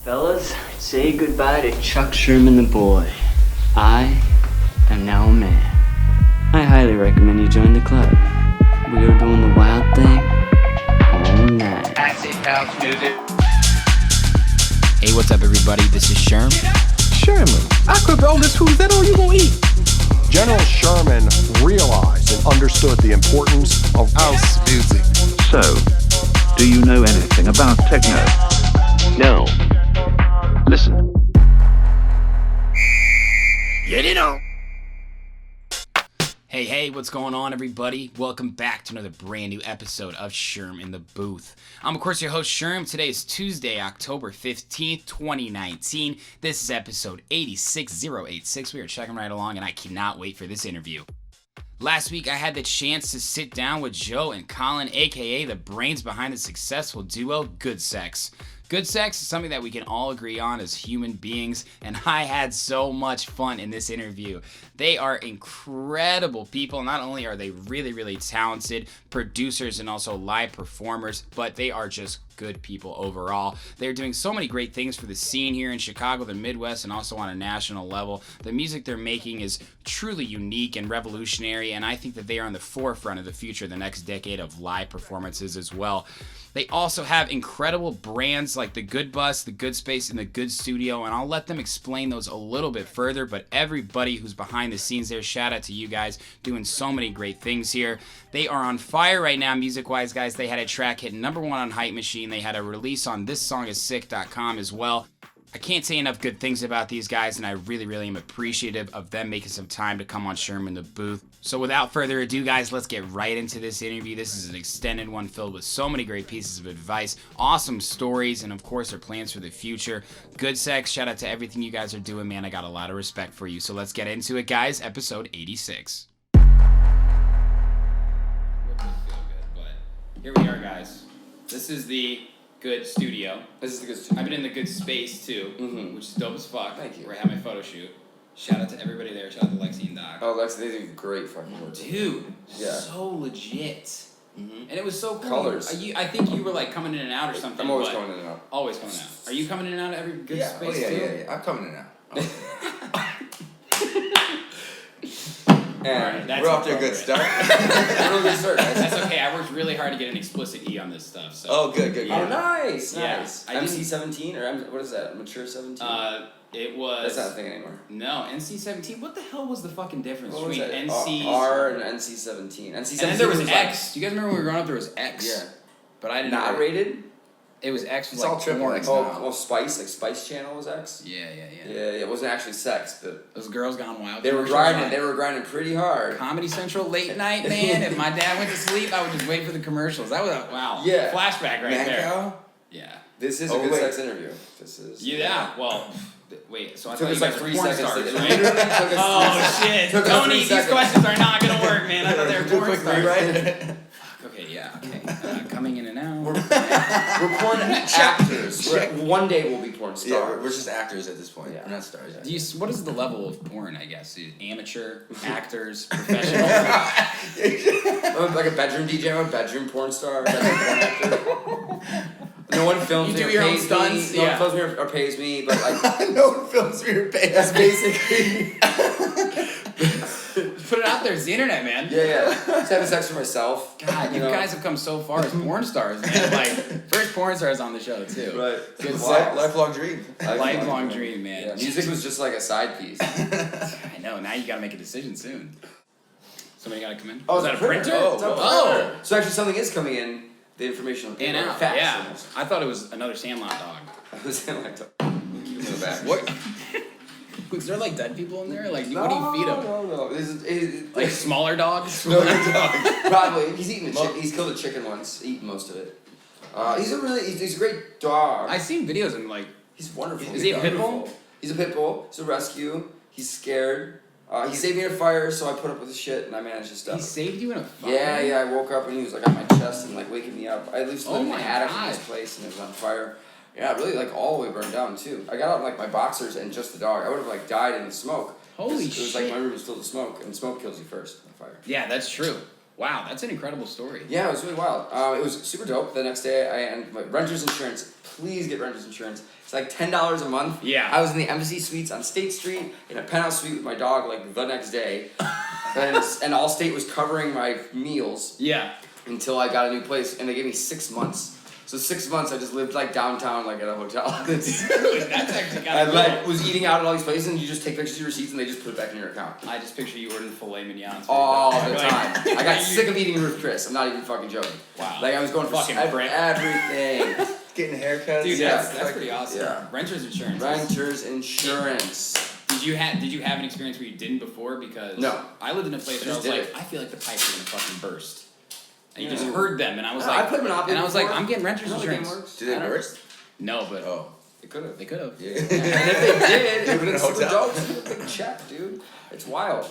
Fellas, say goodbye to Chuck Sherman the boy. I am now a man. I highly recommend you join the club. We are doing the wild thing all night. Acid house music. Hey, what's up, everybody? This is Sherm. Sherman, I cook all this food. Is that all you gonna eat? General Sherman realized and understood the importance of house music. So, do you know anything about techno? No. Listen. Get it on. Hey, what's going on, everybody? Welcome back to another brand new episode of Sherm In The Booth. I'm, of course, your host, Sherm. Today is Tuesday, October 15th, 2019. This is episode 86086. We are checking right along, and I cannot wait for this interview. Last week, I had the chance to sit down with Joe and Colin, aka the brains behind the successful duo Goodsex. Goodsex is something that we can all agree on as human beings, and I had so much fun in this interview. They are incredible people. Not only are they really talented producers and also live performers, but they are just good people overall. They're doing so many great things for the scene here in Chicago, the Midwest, and also on a national level. The music they're making is truly unique and revolutionary, and I think that they are on the forefront of the future, the next decade of live performances as well. They also have incredible brands like the Good Bus, the Good Space, and the Good Studio, and I'll let them explain those a little bit further, but everybody who's behind the scenes there, shout out to you guys doing so many great things here. They are on fire right now music-wise, guys. They had a track hit #1 on Hype Machine. They had a release on thissongissick.com as well. I can't say enough good things about these guys, and I really am appreciative of them making some time to come on Sherm In The Booth. So without further ado, guys, let's get right into this interview. This is an extended one filled with so many great pieces of advice, awesome stories, and of course, their plans for the future. Goodsex, shout out to everything you guys are doing, man. I got a lot of respect for you. So let's get into it, guys. Episode 86. Here we are, guys. This is the Good Studio. This is the Good Studio. I've been in the Good Space too, which is dope as fuck. Thank you. Where I had my photo shoot. Shout out to everybody there. Shout out to Lexi and Doc. Oh, Lexi, they do great fucking work. Dude, Yeah. so legit. Mm-hmm. And it was so cool. Colors. I think you were like coming in and out or something. I'm always but coming in and out. Always coming out. Are you coming in and out of every Good Yeah. Space yeah, too? yeah. I'm coming in now. Alright, And that's we're off to a good appropriate. start. Real good start, guys. That's okay. I worked really hard to get an explicit E on this stuff. So. Oh, good. Yeah. Oh, nice. Yeah. Nice. I didn't- MC-17 or what is that? Mature 17? It was. That's not a thing anymore. No, NC-17. What the hell was the fucking difference What was between that? NC R and NC-17. NC-17 and then there was like, X. Do you guys remember when we were growing up? There was X. Yeah. But I didn't. Not know. rated? It was X. Was It's like all triple porn. X now. Oh, Spice. Like Spice Channel was X? Yeah. Yeah, it wasn't actually sex, but Those Girls Gone Wild. they were commercials grinding. on They were grinding pretty hard. Comedy Central late night, man. If my dad went to sleep, I would just wait for the commercials. That was a wow. Yeah. Flashback right there. Mancow? Yeah. This is a good sex interview. This is. Yeah. Well. Wait. So I Took thought us you like guys were 3 porn seconds. stars, to right? Literally took us Oh 3 shit! Took us Tony, 3 these seconds. questions are not gonna work, man. I thought they were Real porn quick, stars. right? Okay. Yeah. Okay. Coming in and out. We're porn actors. One day we'll be porn stars. Yeah, we're just actors at this point. Yeah. We're not stars. Do you, what is the level of porn? I guess amateur, actors, professional. I'm like a bedroom DJ. I'm a bedroom porn star. Bedroom porn actor. No one films You me do or your own pays stunts? me. No Yeah. one films me or pays me, but like No one films me or pays. that's basically. Put it out there. It's the internet, man. Yeah. Just having sex for myself. God, you know? guys have come so far as porn stars, man. Like first porn stars on the show too. Right. Good Lifelong dream. Lifelong dream, man. Yeah, music was just like a side piece. I know. Now you gotta make a decision soon. Somebody gotta come in. Oh, is that a printer? Oh. So actually, something is coming in. The information on In paper. out. Facts. Yeah. I thought it was another Sandlot dog. I was saying like, keep it in the back. What? Is there like dead people in there? Like, what do you feed him? No. Like smaller dogs? No, dog. Probably. He's eaten a chicken. He's killed a chicken once. Eaten most of it. He's a great dog. I've seen videos and like. He's wonderful. Is he a pit bull? Wonderful. He's a pit bull. He's a rescue. He's scared. He saved me in a fire, so I put up with his shit and I managed to stuff. He saved you in a fire? Yeah. I woke up and he was like on my chest and like waking me up. I used to live in the attic of this place and it was on fire. Yeah, really like all the way burned down too. I got out in like my boxers and just the dog. I would have like died in the smoke. Holy It was shit. like my room was filled with smoke and smoke kills you first on fire. Yeah, that's true. Wow, that's an incredible story. Yeah, it was really wild. It was super dope. The next day, my renter's insurance. Please get renter's insurance. It's like $10 a month. Yeah. I was in the Embassy Suites on State Street in a penthouse suite with my dog like the next day, and Allstate was covering my meals. Yeah. Until I got a new place, and they gave me 6 months. So 6 months, I just lived like downtown, like at a hotel. That's actually kind I of cool. like was eating out at all these places, and you just take pictures of your receipts, and they just put it back in your account. I just picture you ordering filet mignons. All the time. I got sick of eating Ruth Chris. I'm not even fucking joking. Wow. Like I was going for Fucking everything. Getting haircuts. Dude, Yeah. that's pretty awesome. Yeah. Renter's insurance. Renter's insurance. Did you have an experience where you didn't before? Because No. I lived in a place where I was Just like, did it. I feel like the pipes are gonna fucking burst. And you Yeah. just heard them, and I was I like, played Monopoly and I was like, before. I'm getting renter's I know the game insurance. works. Did it burst? No, but Oh. It could have. they could have. Yeah. And if they did, it would In a have been super hotel. dope. Super big check, dude. It's wild.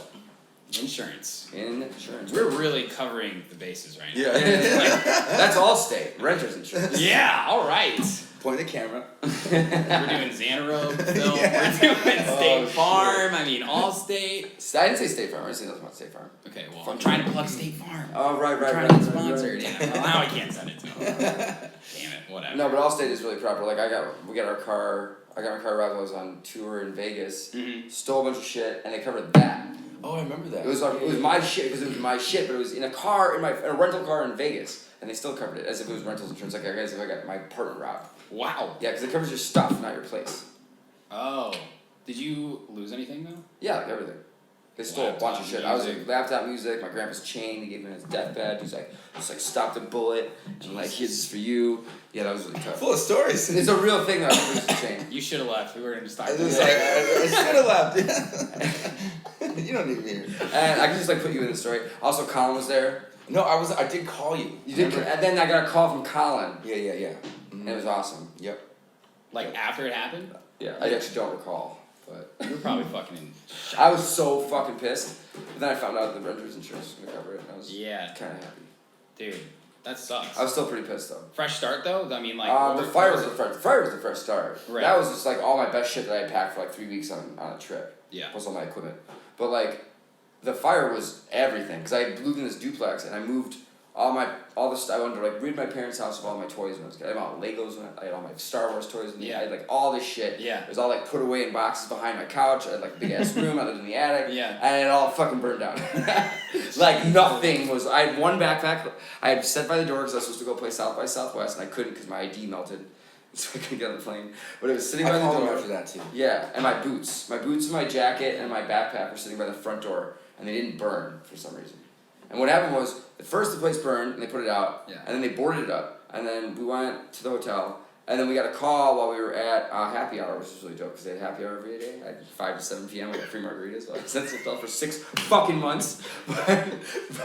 Insurance. Insurance. We're really covering the bases right now. Yeah. That's Allstate. Renter's insurance. Yeah, all right. Point the camera. We're doing Xanarobe film. Yeah. We're doing State Oh, Farm. I mean, Allstate. I didn't say State Farm. I didn't say nothing about State Farm. Okay, well, I'm trying to plug State Farm. Oh, right. I'm trying to get sponsored. Yeah. Well, now I can't send it to them. Damn it, whatever. No, but Allstate is really proper. Like I got my car right when I was on tour in Vegas. Mm-hmm. Stole a bunch of shit, and they covered that. Oh, I remember that. It was my shit because it was my shit, but it was in a car in a rental car in Vegas, and they still covered it as if it was rental insurance. Like I guess if I got my apartment robbed. Wow. Yeah, because it covers your stuff, not your place. Oh. Did you lose anything, though? Yeah, like everything. They stole a bunch of shit. I was music. like laptop music, my grandpa's chain. They gave him his deathbed. He's like, stop the bullet, and like, here's this for you. Yeah, that was really tough. Full of stories. It's a real thing that I lose the chain. You should have left. We were going to start. I was like, I should have left. You don't need me here. And I can just like put you in the story. Also, Colin was there. No, I did call you. You did, and then I got a call from Colin, Yeah. and it was awesome. Yep. Like, after it happened? Yeah, I actually don't recall, but You were probably fucking in I was so fucking pissed. But then I found out the renter's insurance was gonna cover it, and I was Yeah. kind of happy. Dude, that sucks. I was still pretty pissed though. Fresh start, though? I mean, like... The fire was the fresh start. Right. That was just like all my best shit that I had packed for like 3 weeks on a trip. Yeah. Plus all my equipment. But like, the fire was everything because I lived in this duplex and I moved all the stuff. I wanted to like rid my parents' house of all my toys when I was kid. I had all my Legos, I had all my Star Wars toys, and Yeah. I had like all this shit. Yeah. It was all like put away in boxes behind my couch. I had like a big ass room. I lived in the attic. Yeah. And it all fucking burned down. Like nothing was. I had one backpack. I had set by the door because I was supposed to go play South by Southwest, and I couldn't because my ID melted, so I couldn't get on the plane. But it was sitting by the I called him door. after that too. Yeah, and my boots and my jacket and my backpack were sitting by the front door, and they didn't burn for some reason. And what happened was, at first the place burned, and they put it out, Yeah. and then they boarded it up, and then we went to the hotel, and then we got a call while we were at happy hour, which was really dope, because they had happy hour every day, at 5 to 7 p.m, we got free margaritas, so I was at the hotel for 6 fucking months,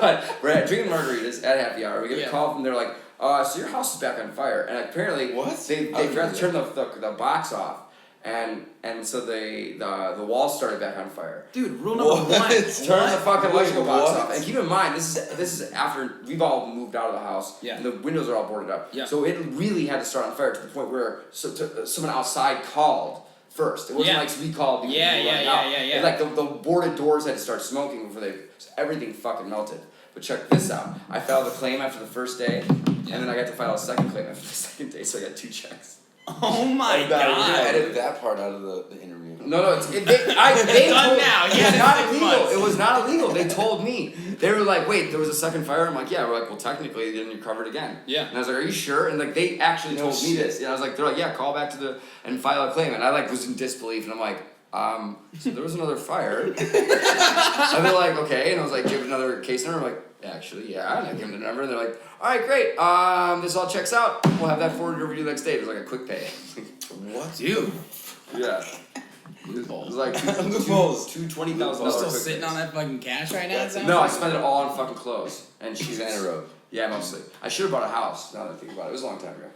but we're drinking margaritas at happy hour, we get a call from there like, so your house is back on fire, and apparently, What? they forgot to turn the box off, and so the walls started back on fire. Dude, rule number one. Turn the fucking electrical box What? off. And keep in mind, this is after we've all moved out of the house. Yeah. And the windows are all boarded up. Yeah. So it really had to start on fire to the point where someone outside called first. It wasn't Yeah. like we called because Yeah, we were yeah, running yeah, out. yeah, yeah. It's like the boarded doors had to start smoking before so everything fucking melted. But check this out. I filed a claim after the first day, and then I got to file a second claim after the second day, so I got 2 checks. Oh my You god. edit that part out of the interview. No, they Done told, now. it Yeah, was not it's 6 illegal. months. It was not illegal. They told me. They were like, wait, there was a second fire? I'm like, yeah. We're like, well, technically, then you're covered again. Yeah. And I was like, are you sure? And like, they actually No told me shit. this. And I was like, they're like, yeah, call back to and file a claim. And I like was in disbelief. And I'm like, so there was another fire. And they're like, okay. And I was like, give another case number. I'm like, actually, yeah. And I gave them the number. And they're like, all right, great. This all checks out. We'll have that forwarded over to you the next day. It was like a quick pay. What? Dude. Yeah. Loophole. It was like Loopholes. $20,000. You're still sitting on that fucking cash right now, it sounds No, I like? spent it all on fucking clothes and shoes. Xanarobe. Yeah, mostly. I should have bought a house. Now that I think about it, it was a long time ago.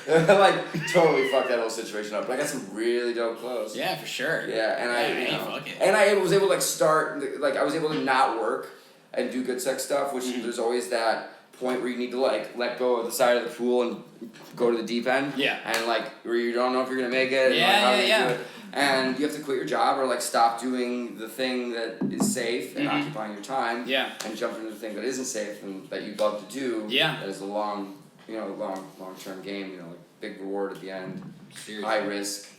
Like totally fucked that whole situation up. But I got some really dope clothes. Yeah, for sure. Yeah, and Hey, fuck it. and I was able to like start like I was able to not work and do Goodsex stuff, which there's always that point where you need to like let go of the side of the pool and go to the deep end. Yeah. And like where you don't know if you're gonna make it. Yeah, and, like, how yeah, you yeah. do it. And you have to quit your job or like stop doing the thing that is safe and occupying your time. Yeah. And jump into the thing that isn't safe and that you love to do. Yeah. That is a long term game. You know, like big reward at the end, Seriously. high risk.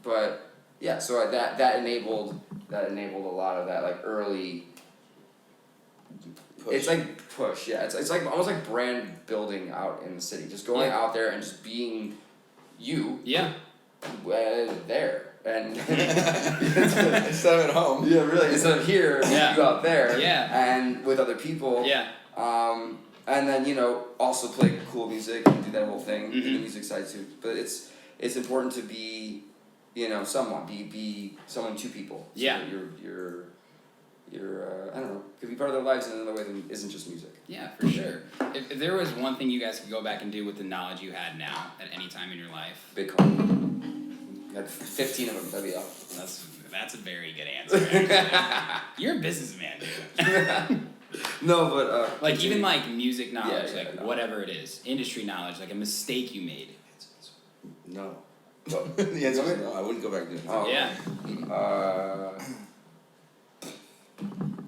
But yeah, so that enabled a lot of that like early. Push. It's like push, yeah. It's like almost like brand building out in the city. Just going out there and just being you. Yeah. There and Instead of at home. yeah, really. Instead of here, Yeah. you out there. Yeah. And with other people. Yeah. And then also play cool music and do that whole thing. Mm-hmm. The music side too. But it's important to be, someone. Be someone to people. So Yeah. that you're I don't know, could be part of their lives in another way that isn't just music. Yeah, for sure. If there was one thing you guys could go back and do with the knowledge you had now at any time in your life, Bitcoin. You had 15 of them, that'd be awesome. that's a very good answer. Actually. You're a businessman, dude. No, but Like even like music knowledge, Yeah, like no. whatever it is, industry knowledge, like a mistake you made. No. The answer is no. I wouldn't go back to it. Oh. Yeah.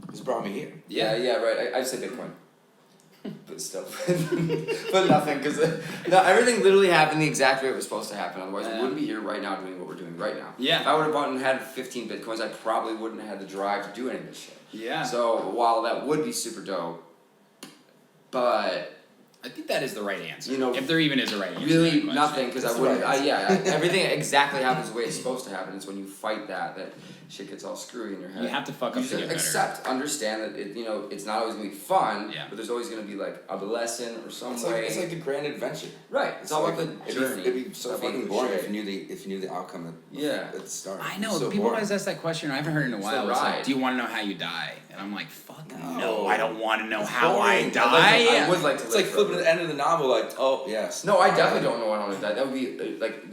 It's brought me here. Yeah, right. I'd say Bitcoin. But still. But nothing, because everything literally happened the exact way it was supposed to happen. Otherwise, we wouldn't be here right now doing what we're doing right now. Yeah. If I would have bought and had 15 Bitcoins, I probably wouldn't have had the drive to do any of this shit. Yeah. So while that would be super dope, but I think that is the right answer. If there even is a right answer. to really that question. nothing, because I That's the wouldn't. right answer. Everything exactly happens the way it's supposed to happen. It's when you fight that shit gets all screwy in your head. You have to fuck up You to just get better. accept, understand that it's not always gonna be fun. Yeah. But there's always gonna be like a lesson or some It's way. like a grand adventure. Right. It's all like, about the it'd journey. It'd be so of being fucking boring cliche. if you knew the outcome at the start. I know. It's so People boring. always ask that question. I haven't heard it in a It's while. the It's like, ride. do you want to know how you die? And I'm like, fuck no. No. I don't want to know It's how boring. I I'd die. like to- I Yeah. would like to It's live like flipping forever. the end of the novel, like, oh yes. No, I definitely don't know when I want to die. That would be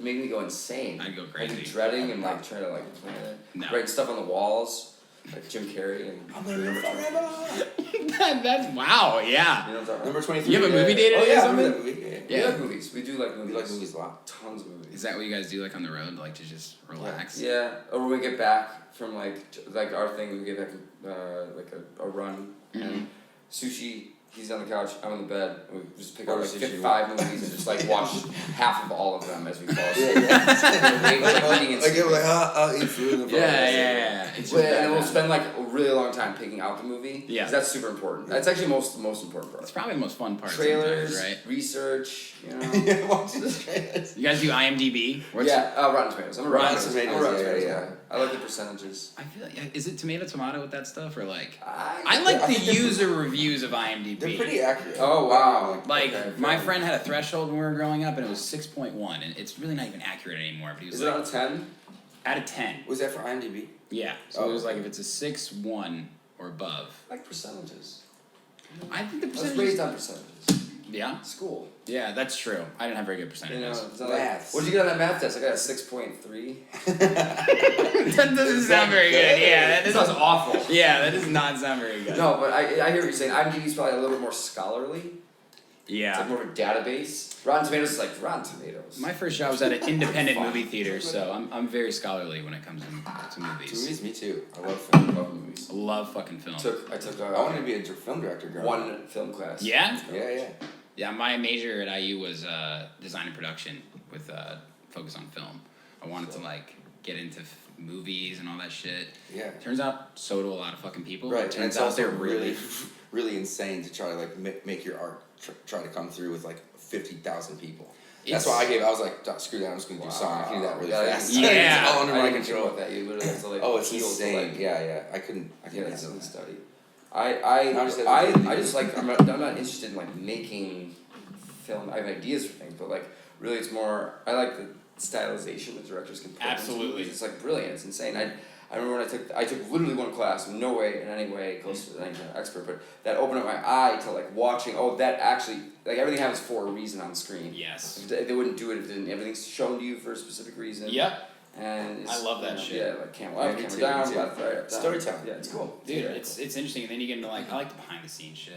make me go insane. I'd go I'd crazy. be dreading and like try to like plan it. No. Write stuff on the walls, like Jim Carrey and. I'm gonna live forever. That's wow. Yeah. You know what I'm talking about? Number 23. You have a movie date Oh today or yeah, I something? remember that movie. Yeah. We like movies. We do like movies. We like movies a lot. Tons of movies. Is that what you guys do like on the road, like to just relax? Yeah, or when we get back from like our thing, we get back from like a run and sushi. He's on the couch, I'm on the bed, and we just pick out Order like sushi. 5 movies and just like watch half of all of them as we fall asleep. Yeah. Eating and Like, I'll eat food in the Yeah. It's and then we'll spend like a really long time picking out the movie. Yeah. 'Cause that's super important. That's actually the most important part. It's probably the most fun part. Trailers, sometimes, right? research, Yeah, watch the trailers. You guys do IMDb? Rotten Tomatoes. I'm a Rotten Rotten Tomatoes, Tomatoes yeah. guy. I like the percentages. I feel like is it tomato with that stuff or like? I I like the think they're- user reviews of IMDb. They're pretty accurate. Oh wow. Like Okay, my fair. friend had a threshold when we were growing up, and it was 6.1, and it's really not even accurate anymore. But he was Is it like out of 10? out of 10. Was that for IMDb? Yeah. So Oh, it was like okay. if it's a 6.1 or above. I like percentages. I think the I was percentage. raised on percentages. Yeah. School. Yeah, that's true. I didn't have very good You percentages. know, it's not like, Maths. what did you get on that math test? I got a 6.3. That doesn't sound very good. Yeah, that That doesn't. sounds awful. Yeah, that does not sound very good. No, but I hear what you're saying. IMDb is probably a little bit more scholarly. It's Yeah. like more of a database. Rotten Tomatoes is like Rotten Tomatoes. My first job was at an independent movie theater, so I'm very scholarly when it comes to movies. Movies, me too. I love film. I love movies. I love fucking film. I took I wanted to be a film director growing up. one film class. Yeah? Yeah. Yeah, my major at IU was design and production with focus on film. I wanted to like get into movies and all that shit. Yeah. Turns out so do a lot of fucking people. Right, It and turns it's out also they're really, really insane to try to like make your art try to come through with like 50,000 people. That's why I was like, screw that, I'm just gonna do song. I can do that really fast. Yeah. It's all under I my didn't think control. about that. You literally have to like. Oh, it's appeal to, insane. like, Yeah. I couldn't Yeah, do that's something that. to study. I just like I'm not interested in like making film. I have ideas for things, but like really it's more I like the stylization the directors can put into Absolutely. movies. It's like brilliant. It's insane. I remember when I took literally one class, no way in any way close to any kind of expert, but that opened up my eye to like watching. Oh, that actually like everything happens for a reason on screen. Yes. They wouldn't do it if it didn't. Everything's shown to you for a specific reason. Yep. And I love that shit. Yeah, like camera up, camera down, left, right, up, down. Storytelling. Yeah, it's cool. Dude, it's interesting, and then you get into like I like the behind the scenes shit.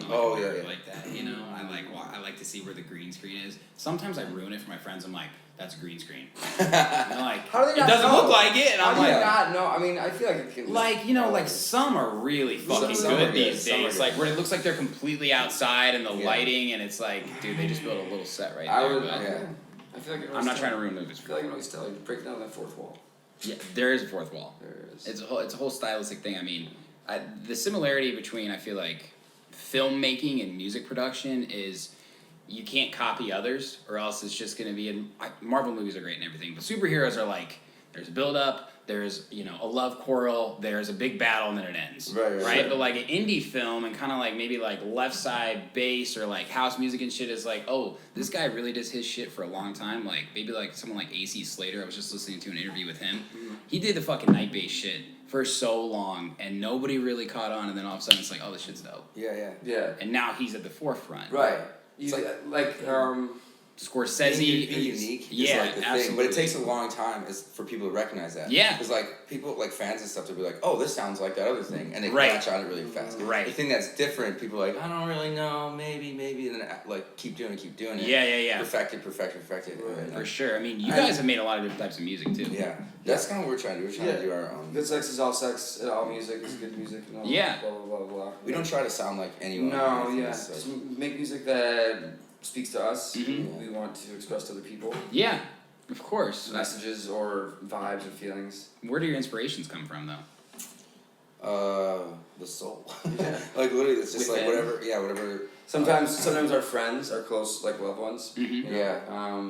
Oh, yeah. Like that, you know. I like to see where the green screen is. Sometimes I ruin it for my friends. I'm like, that's a green screen. And they're like, How do they not it doesn't know? look like it, and How I'm do you like, not know? I mean, I feel like it can. like, you know, like some are really fucking Some are good good, these some are days. good. Like where it looks like they're completely outside and the lighting, and it's like, dude, they just built a little set right there. But I feel like it I'm not trying to ruin movies. I feel like it always tell you break down that fourth wall. Yeah, there is a fourth wall. There is. It's a whole stylistic thing. I mean, the similarity between I feel like filmmaking and music production is you can't copy others, or else it's just going to be. Marvel movies are great and everything, but superheroes are like there's a build up, there's a love quarrel, there's a big battle, and then it ends. Right. But like an indie film and kind of like maybe like left side bass or like house music and shit is like, oh, this guy really does his shit for a long time. Like maybe like someone like AC Slater. I was just listening to an interview with him. He did the fucking night bass shit for so long, and nobody really caught on. And then all of a sudden, it's like, oh, this shit's dope. Yeah. And now he's at the forefront. Right. It's Scorsese. Being unique is like the absolutely. thing, but it takes a long time for people to recognize that. Yeah. Because like people, like fans and stuff, they'll be like, "Oh, this sounds like that other thing," and they Right. catch on it really fast. Right. The thing that's different, people are like, "I don't really know, maybe," and then like keep doing it. Yeah. Perfect it. And For sure. I mean, you guys have made a lot of different types of music too. Yeah, that's kind of what we're trying to do. We're trying to do our own. Goodsex is all sex, and all music is good music. And all Yeah. Blah blah blah blah. We don't try to sound like anyone. No, yeah. It's Just like- make music that speaks to us. Mhm. We want to express to other people. Yeah, of course. Messages or vibes or feelings. Where do your inspirations come from, though? The soul. Yeah. Like literally, it's just Within. like whatever. Yeah, whatever. Sometimes our friends, our close like loved ones. Mhm. You know, Yeah.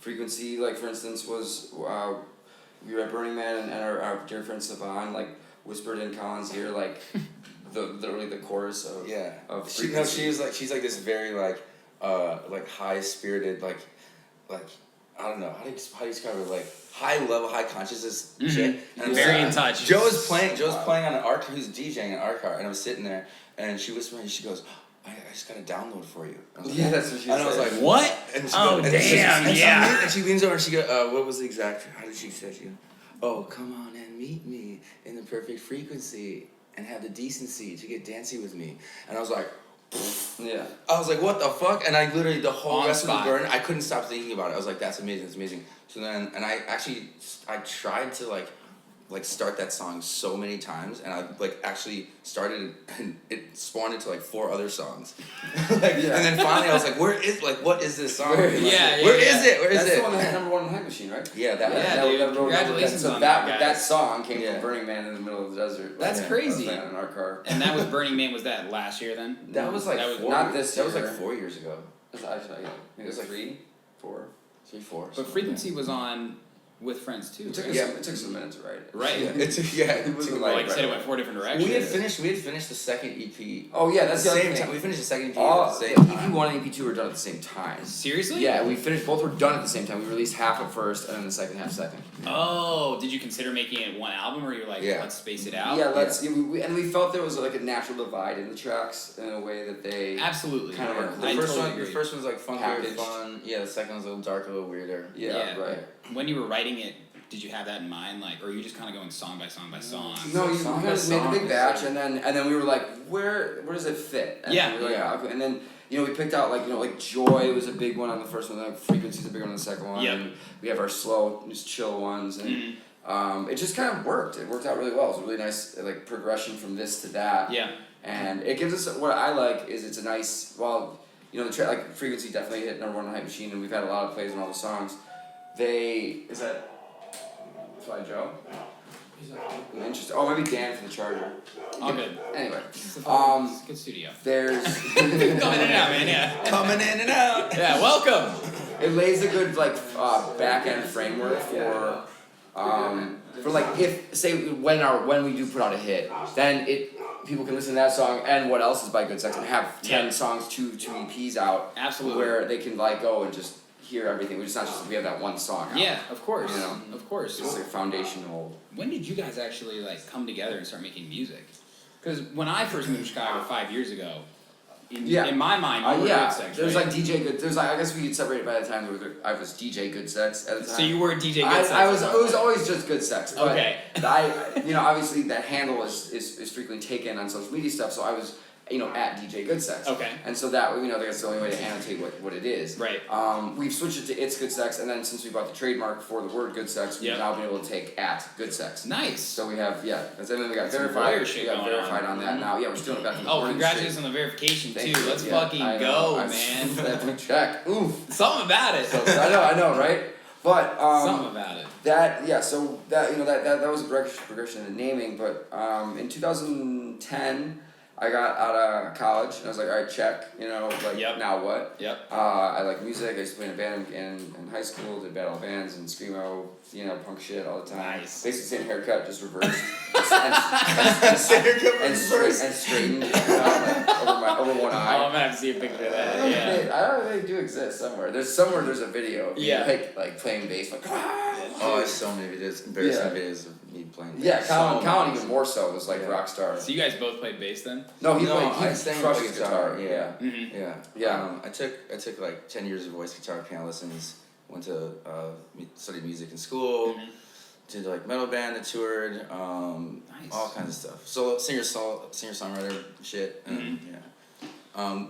Frequency, like for instance, was we were at Burning Man and our dear friend Savan like whispered in Colin's ear like literally the chorus of of Frequency. She's like this very like high spirited like I don't know how do you describe it, like high level, high consciousness chick. And I'm Very sitting- in touch. Joe's playing on an art, who's DJing an art car, and I was sitting there and she whispered and she goes, I just got a download for you. I was like, Yeah, that's what she and I was said. like, What? And she Oh, goes, damn, yeah. And she leans over and she goes, what was the exact, how did she say? She goes, oh, come on and meet me in the perfect frequency and have the decency to get dancy with me. And I was like, Yeah. I was like, what the fuck? And I literally, the whole On rest spot. of the burn, I couldn't stop thinking about it. I was like, that's amazing. So then, and I tried to like start that song so many times, and I like actually started, and it spawned into like 4 other songs. And then finally I was like, what is this song? Where- Like, yeah, where is it? That's it? the one that had #1 on the Hype Machine, right? Yeah, that Yeah, one. dude. Congratulations so on that that, that guys. song came Yeah. from Burning Man in the middle of the desert. That's Like, crazy. I was in our car. And that was Burning Man. Was that last year then? That was like That was- 4 not this That was year. like 4 years ago. It was actually, It was like 3, 4. 3, 4. But Frequency was on with friends too. It took right? us it took some minutes to write it. Right. It wasn't Well, like like you said, it went 4 different directions. We had finished the second EP. Oh yeah, that's the At other the same thing. time. We finished the second EP All at the same EP1 time. and EP2 were done at the same time. Seriously? Yeah, we finished. Both were done at the same time. We released half at first, and then the second half second. Oh, did you consider making it one album, or you're like, Yeah. let's space it out? Yeah, we felt there was like a natural divide in the tracks in a way that they Absolutely. kind of Yeah. are The I first totally one, agree. the first one's like funkier, Packaged. fun. Yeah, the second one's a little darker, a little weirder. yeah, right. When you were writing it, did you have that in mind, like, or are you just kind of going song by song by song? No, you Song by guys made a song, big it's batch, like- and then we were like, where does it fit? And Yeah. we were like, Yeah. okay. And then we picked out like Joy was a big one on the first one, like Frequency's a big one on the second one. Yep. And we have our slow, just chill ones, and Mhm. it just kind of worked. It worked out really well. It was a really nice like progression from this to that. Yeah. And it gives us what I like is it's a nice the track like Frequency definitely hit #1 on Hype Machine, and we've had a lot of plays on all the songs. Is that Fly Joe? Interesting. Oh, maybe Dan for the charger. All good. Anyway, It's a good studio. there's Coming in and out, man. Yeah. Coming in and out. Yeah. Welcome. it lays a good back end framework for like if say when we do put out a hit, then people can listen to that song and what else is by Goodsex and have 10 Yeah. songs, two EPs out. Absolutely. Where they can go and just hear everything. We have that one song out. Yeah. Of course. You know. Of course. It's like foundational. When did you guys actually come together and start making music? Because when I first moved to Chicago 5 years ago, In my mind, you were Goodsex, There's right? like DJ Good. There's like I guess we could separate it by the time I was DJ Goodsex at the time. So you were DJ Goodsex. I was. It was always just Goodsex. But Okay. Obviously that handle is frequently taken on social media stuff. So I was, at DJ Goodsex. Okay. And so that that's the only way to annotate what it is. Right. We've switched it to It's Goodsex, and then since we bought the trademark for the word Goodsex, we've now been able to take at Goodsex. Nice. So we have and then we got Some verified. lawyer shit We got going verified on. on that now. Yeah, we're still back in the Oh, morning congratulations street. on the verification Thank too. you. Let's Yeah, fucking I know. go, I man. That big check. Oof. Something about it. I know, right? But Something about it. so that that was a progression in naming. But in 2010, I got out of college and I was like, all right, check. Now what? Yep. I like music. I used to play in a band in high school. Did battle bands and screamo, punk shit all the time. Nice. Basically, same haircut, just reversed and straightened over one eye. Oh, I'm gonna have to see a picture of that. Yeah. I don't know if they do exist somewhere. There's a video of me like playing bass like Oh, there's so many videos, embarrassing videos of me playing bass. Colin even more so was like rock star. So you guys both played bass then? No, he I sang crushed with guitar. guitar. Mm-hmm. Yeah. I took like 10 years of voice guitar piano lessons. Went to studied music in school. Mm-hmm. Did like metal band that toured. Nice. All kinds of stuff. So singer songwriter shit. And,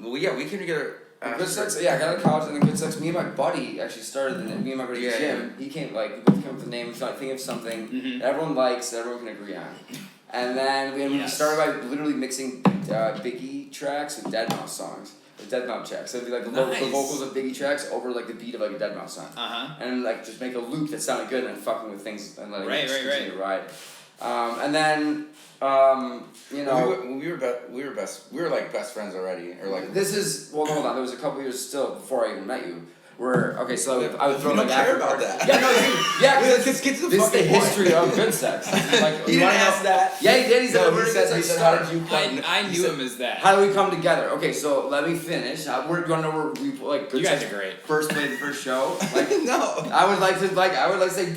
we came together. Goodsex, I got out of college and then Goodsex. Me and my buddy actually started. Me and my buddy Jim. He came we both came up with the name. So I think of something that everyone likes, that everyone can agree on. And then we started by literally mixing Biggie tracks with Deadmau5 songs. Deadmau5 tracks. So it'd be like the vocals of Biggie tracks over like the beat of like a Deadmau5 song. And like just make a loop that sounded good and then fucking with things and letting it continue to ride. And then we were like best friends already, or like this is hold on. There was a couple years still before I even met you. Where so I would throw you like don't care after about party. that. Yeah, no, dude. Yeah, because Let's get to the this is the fucking point. history of Goodsex. Like He didn't ask that. Yeah, he did. He said, No, he said how did you come? I knew him as that. How do we come together? Okay, so let me finish. You want to know where we like Goodsex You guys are great. first played the first show? Like No. I would like to say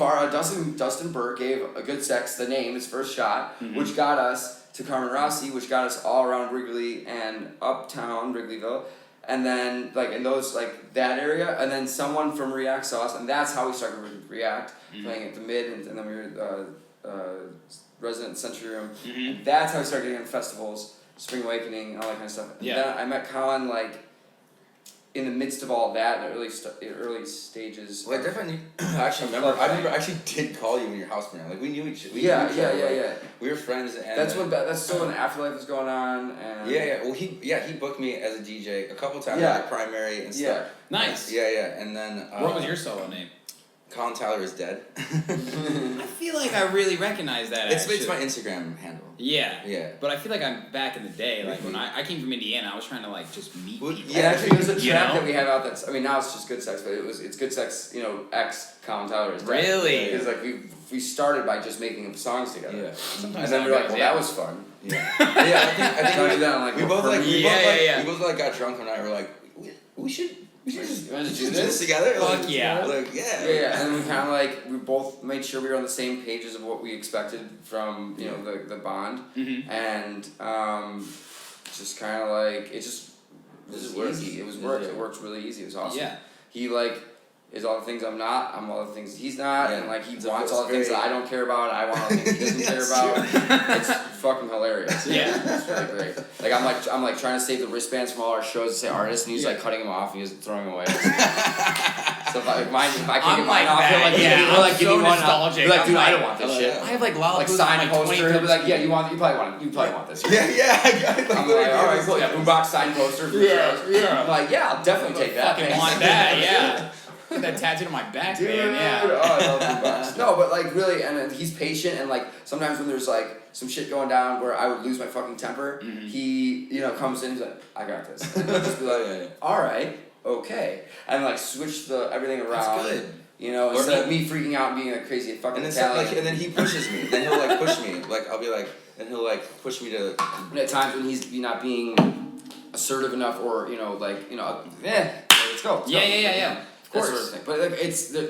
Dustin Burke gave a Goodsex the name, his first shot, which got us to Carmen Rossi, which got us all around Wrigley and uptown Wrigleyville. And then, in those, that area, and then someone from React saw us, and that's how we started with React, playing at the Mid, and then we were resident Century Room. And that's how we started getting on festivals, Spring Awakening, and all that kind of stuff. And then I met Colin, in the midst of all that, in the early stages. Well, I definitely actually remember. I actually did call you when your house burned down. We knew each other. Yeah. We were friends, and That's still when Afterlife was going on, and Well, he booked me as a DJ a couple times, primary and stuff. Yeah. Nice. Yeah, and then What was your solo name? Colin Tyler is dead. I feel like I really recognize that. It's my Instagram handle. Yeah. But I feel like I'm back in the day. Like when I came from Indiana, I was trying to just meet people. Yeah, actually, there's a track that we have out that's. I mean, now it's just Goodsex, but it's Goodsex. X Colin Tyler is dead. Really? Because we started by just making songs together. Yeah. And then we were like, well, that was fun. Yeah. I think we did that. We both got drunk one night. We're like, we should just do this together. Fuck yeah. Yeah, and we kind of we both made sure we were on the same pages of what we expected from the bond, and just kind of it just was easy. It was worked. It worked really easy. It was awesome. Yeah. He is all the things I'm not. I'm all the things he's not, and he wants all the great. things that I don't care about. I want all the things he doesn't care about. It's fucking hilarious. Yeah. It's really great. I'm trying to save the wristbands from all our shows to say artists, and he's cutting them off and he's throwing them away. So if I can't get mine off, he'll give me one. Nostalgic. Be dude, I don't want this shit. I have Lollapalooza signed poster. He'll be like, yeah, you probably want this. I'm like, all right, cool. Yeah, boombox signed poster. Yeah. I'm like, yeah, I'll definitely take that. Fucking want that, yeah. Get that tattooed on my back, Dude, man. Yeah. Oh, I love boombox. No, but really, and he's patient, and sometimes when there's some shit going down where I would lose my fucking temper, he comes in, he's like, I got this. And he'll just be like, all right, okay, and switch everything around. That's good. Instead of me freaking out and being a crazy fucking Italian. And then he pushes me. Then he'll push me. I'll be and he'll push me to. And at times when he's not being assertive enough, or let's go. Yeah. Of course. That sort of thing. But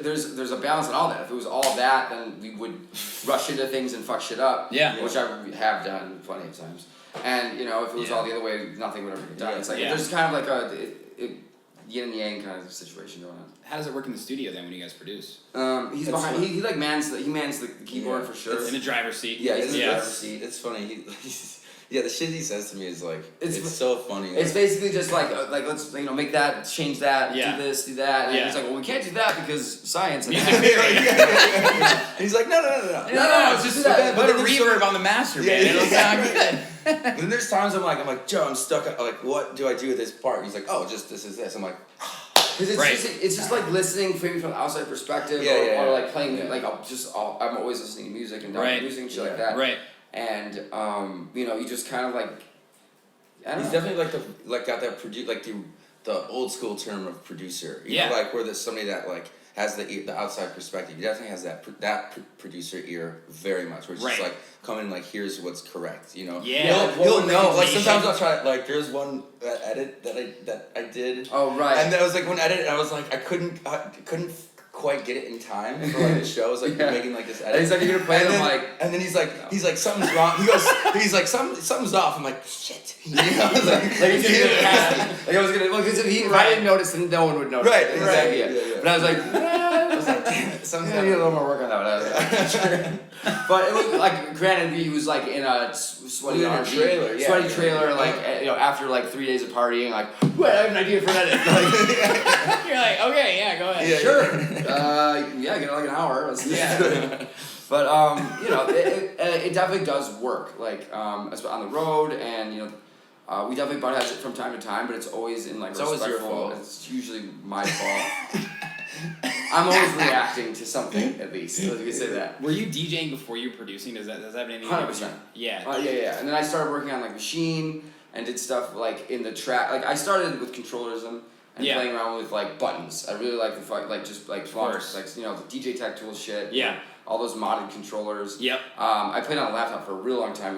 there's a balance in all that. If it was all that, then we would rush into things and fuck shit up. Yeah. Which I have done plenty of times. And if it was all the other way, nothing would ever get done. It's like there's kind of like a yin and yang kind of situation going on. How does it work in the studio then when you guys produce? He's behind. He like mans the keyboard for sure. In the driver's seat. Yeah, he's in the driver's seat. It's funny. The shit he says to me is like it's so funny. It's basically just like let's make that, change that, do this, do that. And he's like, well, we can't do that because science. Music He's like, no. It's just put a reverb on the master, man. It'll sound good. And then there's times I'm like, Joe, I'm stuck. Like, what do I do with this part? He's like, oh, just this is this. I'm like. Because it's just like listening maybe from the outside perspective, or like playing like I'm always listening to music and music and shit like that. Right. And you just kind of like. He's definitely got that the old school term of producer. You know, like where there's somebody that like has the outside perspective. He definitely has that producer ear very much. Where it's just like come in like here's what's correct. Yeah. He'll know. Like sometimes I'll try. Like there's one edit that I did. Oh right. And then I was like one edit, and I was like I couldn't quite get it in time for like the show. I was like making like this edit. And he's like, you're gonna play it. And then he's like something's wrong. He's like something's off. I'm like shit. I was like he's gonna get past. Like I was gonna because if I didn't notice, then no one would notice. Right. Exactly. Yeah. But I was like, damn it. Something's gonna need a little more work on that. But it was like, granted, he was like in a sweaty trailer, like after like 3 days of partying, like, wait, I have an idea for an edit. You're like, okay, yeah, go ahead. Yeah, sure. Get like an hour. But it definitely does work. Like on the road, and we definitely butt heads it from time to time, but it's always in like it's always your fault. It's usually my fault. I'm always reacting to something at least. So you can say that. Were you DJing before you were producing? Does that have anything? 100%. Yeah. Yeah. And then I started working on like Machine and did stuff like in the track. Like I started with controllerism and playing around with like buttons. I really like the DJ Tech Tools shit. Yeah. All those modded controllers. Yep. I played on a laptop for a real long time. It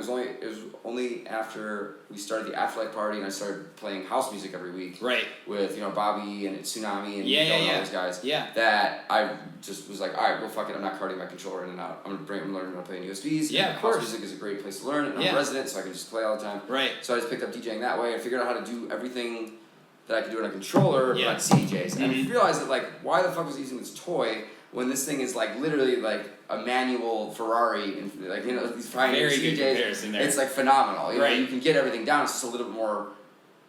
was only after we started the Afterlife Party and I started playing house music every week. Right. With Bobby and Tsunami and all those guys. Yeah. That I just was like, all right, well fuck it, I'm not carting my controller in and out. I'm learning how to play in USBs. Yeah, of course. House music is a great place to learn, and I'm a resident, so I can just play all the time. Right. So I just picked up DJing that way and figured out how to do everything that I could do on a controller, but on CDJs. And I realized that like, why the fuck was I using this toy when this thing is like literally like a manual Ferrari, and like these pioneer Very CDJs. good comparison there. It's like phenomenal. You can get everything down. It's just a little bit more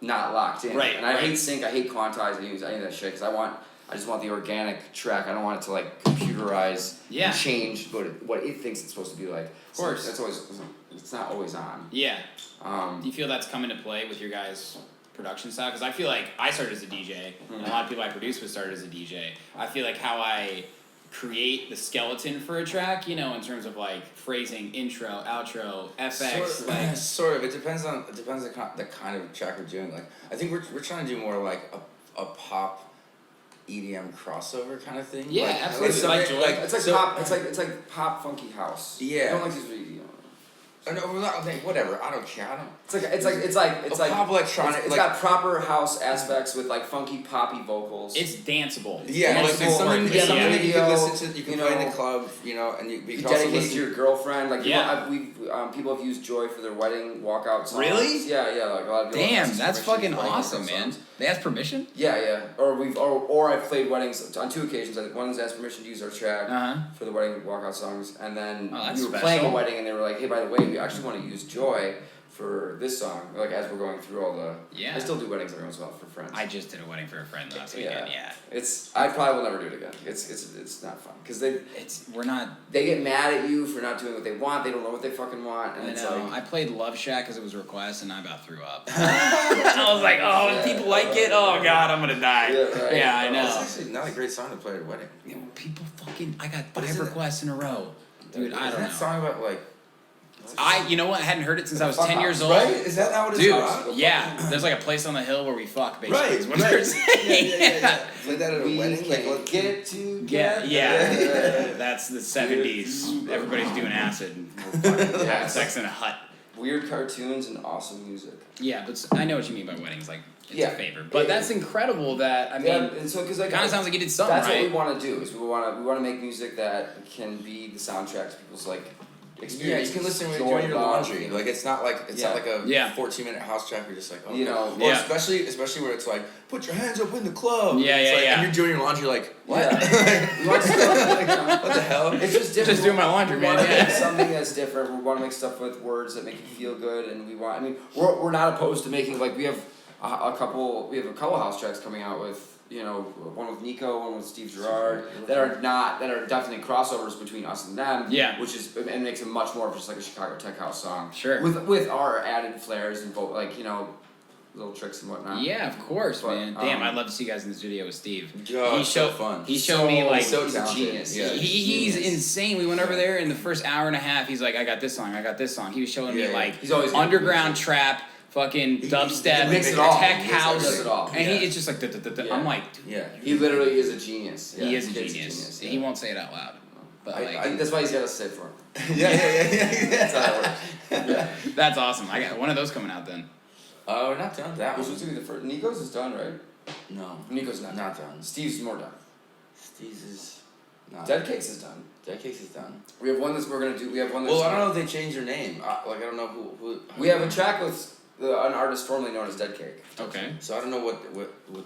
not locked in. Right. And I hate sync. I hate quantize. I use any of that shit because I just want the organic track. I don't want it to like computerize and change what it thinks it's supposed to be like. Of course. So it's not always on. Yeah. Do you feel that's come into play with your guys' production style? Because I feel like I started as a DJ, and a lot of people I produce with started as a DJ. I feel like how I create the skeleton for a track, in terms of like phrasing, intro, outro, FX, sort of. It depends on the kind of track we're doing. Like I think we're trying to do more like a pop EDM crossover kind of thing. Yeah, like, absolutely. It's like pop funky house. Yeah. I don't like these EDM. No, whatever. I don't care. It's like pop electronic. It's got proper house aspects with like funky poppy vocals. It's danceable. Yeah, like it's something that you can listen to. You can play in the club, and you can also dedicate listen to your girlfriend. Like people have used Joy for their wedding walkout songs. Really? Yeah. Like a lot of people. Damn, that's fucking awesome, man. They asked permission? Yeah. Or I've played weddings on 2 occasions. One's asked permission to use our track for the wedding walkout songs, and then we were playing a wedding, and they were like, "Hey, by the way, we actually want to use Joy for this song." Like as we're going through all the. Yeah. I still do weddings every once in a while for friends. I just did a wedding for a friend last weekend. Yeah. I probably will never do it again. It's not fun because they get mad at you for not doing what they want. They don't know what they fucking want, and it's like I played Love Shack because it was a request, and I about threw up. I was like, oh, people like it. Oh God, I'm gonna die. Yeah, I know. It's actually not a great song to play at a wedding. People fucking. I got 5 requests in a row, dude. I don't know. That song about like. You know what? I hadn't heard it since I was 10 years old. Right? Is that not what it's about? Dude, yeah. There's like a place on the hill where we fuck, basically. Right. Is what they're saying. Yeah. Play that at a wedding? Like, get together. Yeah. That's the 70s. Everybody's doing acid. And we're having sex in a hut. Weird cartoons and awesome music. Yeah, but I know what you mean by weddings. Like, it's a favor. But that's incredible that, I mean, and so, cause like, it kind of sounds like you did something, that's right? What we want to do, is we want to make music that can be the soundtrack to people's, like, experience. you can listen when joy you're doing your about, laundry. you know. Like it's not like a Yeah. 14-minute house track. You're just like, oh, You okay. know, Or yeah. especially where it's like, put your hands up in the club. Yeah, It's yeah, like, yeah. And you're doing your laundry like, what? Yeah. We want stuff What the hell? It's just different. Just doing my laundry, we man, want to yeah. make something that's different. We want to make stuff with words that make you feel good, and we want. I mean, we're not opposed to making like we have a couple house tracks coming out with. You know, one with Nico, one with Steve Gerrard, that are definitely crossovers between us and them. Yeah. Which is and makes it much more of just like a Chicago tech house song. Sure. With our added flares and like little tricks and whatnot. Yeah, of course, But, man. Damn, I'd love to see you guys in the studio with Steve. Oh, he it's showed so fun. He showed me like so he's a talented. genius. Yeah. he's Genius. insane. We went over there in the first hour and a half. He's like, I got this song. He was showing me Yeah. like He's always good. underground trap, fucking dubstep, he mixes it all. tech He house, does it all. and Yeah. it's just like Yeah. I'm like, dude, Yeah. He literally is a genius. Yeah, he is a kid's genius. yeah. He won't say it out loud, but like That's why he's got us say it for him. yeah. That's how it works. Yeah. that's awesome. I got one of those coming out then. Oh, we're not done that Which one. was gonna be the first. Nico's is done, right? No. Nico's not Not done. Steve's more done. Steve's is not. Dead Cakes is done. Dead Cakes is done. We have one that's we're gonna do. We have one that's. Well, I don't know if they changed their name. I don't know who. We have a track with an artist formerly known as Dead Cake. Okay. So I don't know what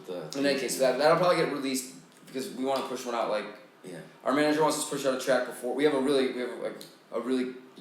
the. In any case, that'll probably get released because we want to push one out. Like Yeah. our manager wants us to push out a track before. We have a really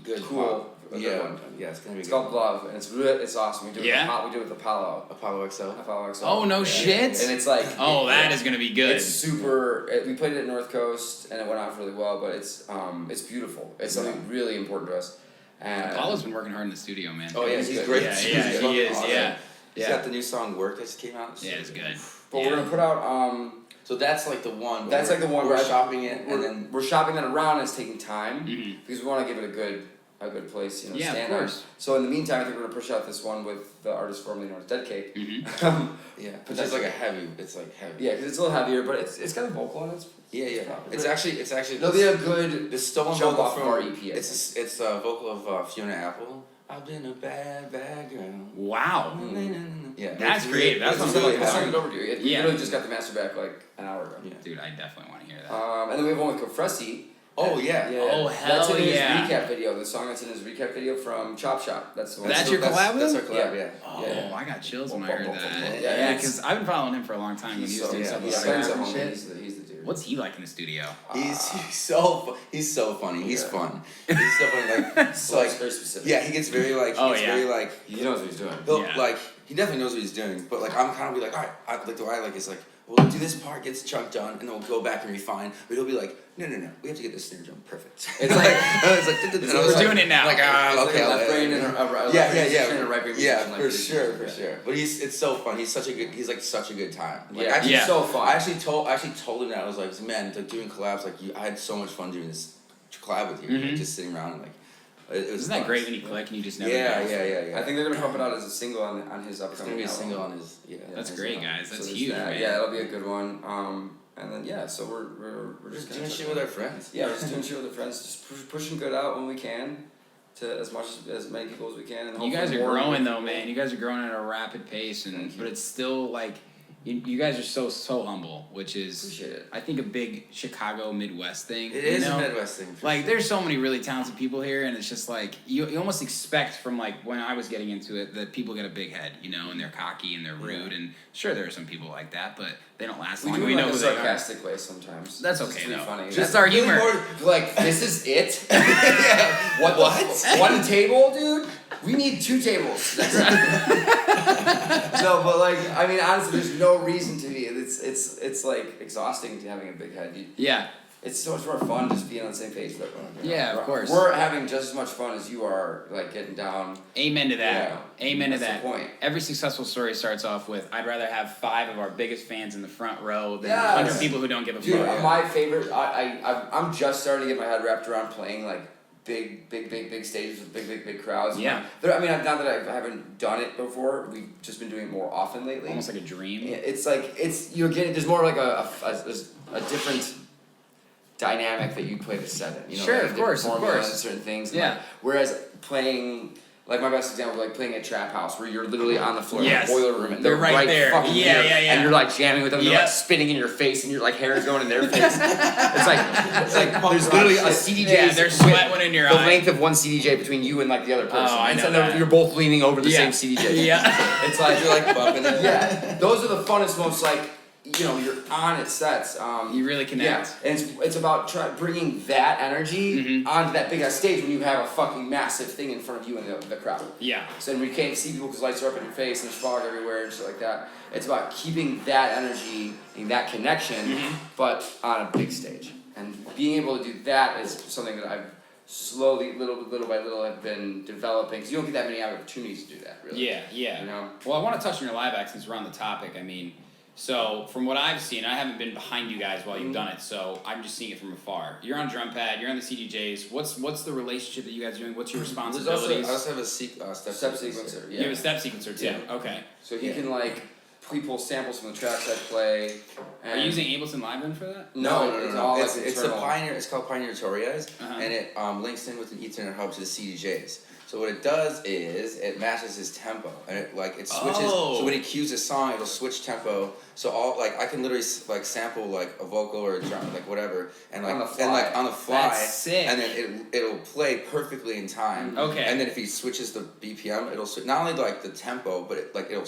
Good cool. a good Yeah. one. Yeah, it's gonna be It's good. called Glove, and it's awesome. We do Yeah? we do it with Apollo. Apollo XL. Apollo XL. Oh, no Yeah. shit? And it's like Oh, that is gonna be good. It's super. We played it at North Coast, and it went out really well. But it's beautiful. It's something really important to us. And Apollo's been working hard in the studio, man. Oh yeah, he's good. great. Yeah, He's yeah, good. he is. Awesome. Yeah, He's yeah. got the new song "Work" that just came out. Yeah, it's good. But Yeah. we're gonna put out. So that's like the one. That's like the one we're where shopping it, and then we're shopping that around. And it's taking time Mhm. because we want to give it a good place. Yeah, of stand on. course. So in the meantime, I think we're gonna push out this one with the artist formerly known as Dead Cake. Mhm. yeah, but it's like a heavy. It's like heavy. Yeah, because it's a little heavier, but it's got a vocal on it. Yeah. It's actually. No, they have good. The stolen jump vocal off from our EP, I It's a vocal of Fiona Apple. I've been a bad girl. Wow. Yeah, That's creative. That's it's what really I'll send heavy. it over to you. We Yeah. literally just got the master back like an hour ago. Yeah. Dude, I definitely want to hear that. And then we have one with Cofresi. Oh yeah. Oh, That's hell in his yeah. recap video. The song that's in his recap video from Chop Shop. That's the one. That's your collab with That's him? our collab. Yeah. Oh, yeah. I got chills when I heard that. Yeah, Yeah, it's- because I've been following him for a long time when he was doing stuff he's like friends that at and home. shit. He's the dude. What's he like in the studio? He's so funny. He's Yeah. fun. He's so funny. Like So like it's very specific. yeah, he gets very like. Oh, He gets yeah. very like. He knows what he's doing. He'll Yeah. like. He definitely knows what he's doing. But like I'm kind of be like, all right. The way I like is like, we'll do this part, get the chunk done, and then we'll go back and refine. But he'll be like, no, we have to get this snare drum perfect. It's like it's like It's and I was We're doing it now. Like it's okay, like a left brain and a left yeah, brain yeah, musician and a right brain yeah, musician, like for this. sure, for Yeah. sure. But it's so fun. He's like such a good time. Like, Yeah, actually, he's so fun. I actually told him that I was like, man, like doing collabs, like I had so much fun doing this collab with you, like, just sitting around and like. It was Isn't that fun. great when you click and you just never Yeah, know? yeah. I think they're gonna pump it out as a single on his upcoming It's gonna be a album. single on his. Yeah. That's his great, album. guys. That's there's huge, that. man. Yeah, it'll be a good one. And then yeah, so we're Just gonna doing check shit it with out. our friends. Yeah, we're just doing shit with our friends, just pushing good out when we can, to as many people as we can. And You guys hopefully are more growing will- though, man. You guys are growing at a rapid pace, but it's still like you guys are so humble, which is Appreciate it. I think a big Chicago Midwest thing. It you is know? a Midwest thing. for Like sure. there's so many really talented people here, and it's just like you almost expect from like when I was getting into it that people get a big head, and they're cocky and they're rude, and sure there are some people like that, but they don't last We long. do We it know like who a they are. sarcastic way sometimes. That's Just okay to be though. funny. Just our humor. Like this is it. yeah. What? One table, dude? We need 2 tables. No, but like I mean, honestly, there's no reason to be. It's like exhausting to having a big head. Yeah. It's so much more fun just being on the same page with everyone. Yeah, of course. We're having just as much fun as you are, like getting down. Amen to that. Yeah. Amen to That's that. the point. Every successful story starts off with, I'd rather have 5 of our biggest fans in the front row than Yes. 100 people who don't give a Dude, fuck. my favorite. I'm just starting to get my head wrapped around playing like big stages with big crowds. Yeah. I mean, not that I haven't done it before. We've just been doing it more often lately. Almost like a dream. Yeah, it's like you're getting. There's more like a different dynamic that you play the set in. Sure, like of course, different of formulas course. and certain things. Yeah. Like, whereas playing Like my best example, like playing at Trap House, where you're literally on the floor Yes. in the boiler room, and They're right there. fucking Yeah, here, yeah, yeah. and you're like jamming with them, they're Yep. like spitting in your face, and your like hair is going in their face. it's like there's literally a CDJ. Yeah, there's sweat went in your the eye. length of one CDJ between you and like the other person. Oh, I And know so that. you're both leaning over the Yeah. same CDJ. Yeah. It's like You're like bumping it. yeah, those are the funnest, most like you're on at sets. You really connect. Yeah, and it's about bringing that energy onto that big ass stage when you have a fucking massive thing in front of you and the crowd. Yeah. So we can't see people because lights are up in your face and there's fog everywhere and shit like that. It's about keeping that energy and that connection, but on a big stage. And being able to do that is something that I've slowly, little by little, have been developing. Because you don't get that many opportunities to do that, really. Yeah, yeah. You know? Well, I want to touch on your live act since we're on the topic. I mean, so from what I've seen, I haven't been behind you guys while you've done it, so I'm just seeing it from afar. You're on drum pad, you're on the CDJs. What's the relationship that you guys are doing? What's your responsibilities? I also have a Step sequencer, yeah. You have a step sequencer too. Yeah. Okay. So he can like pre-pull samples from the tracks I play. Are you using Ableton Live then for that? No, it's all like It's a internal. Pioneer. It's called Pioneer Torres, and it links in with an Ethernet hub to the CDJs. So what it does is it matches his tempo, and it switches. Oh. So when he cues a song, it'll switch tempo. So I can literally like sample like a vocal or a drum, like whatever, and like On the fly. and like on the fly, That's sick. and then it'll play perfectly in time. Okay. And then if he switches the BPM, it'll not only like the tempo, but it'll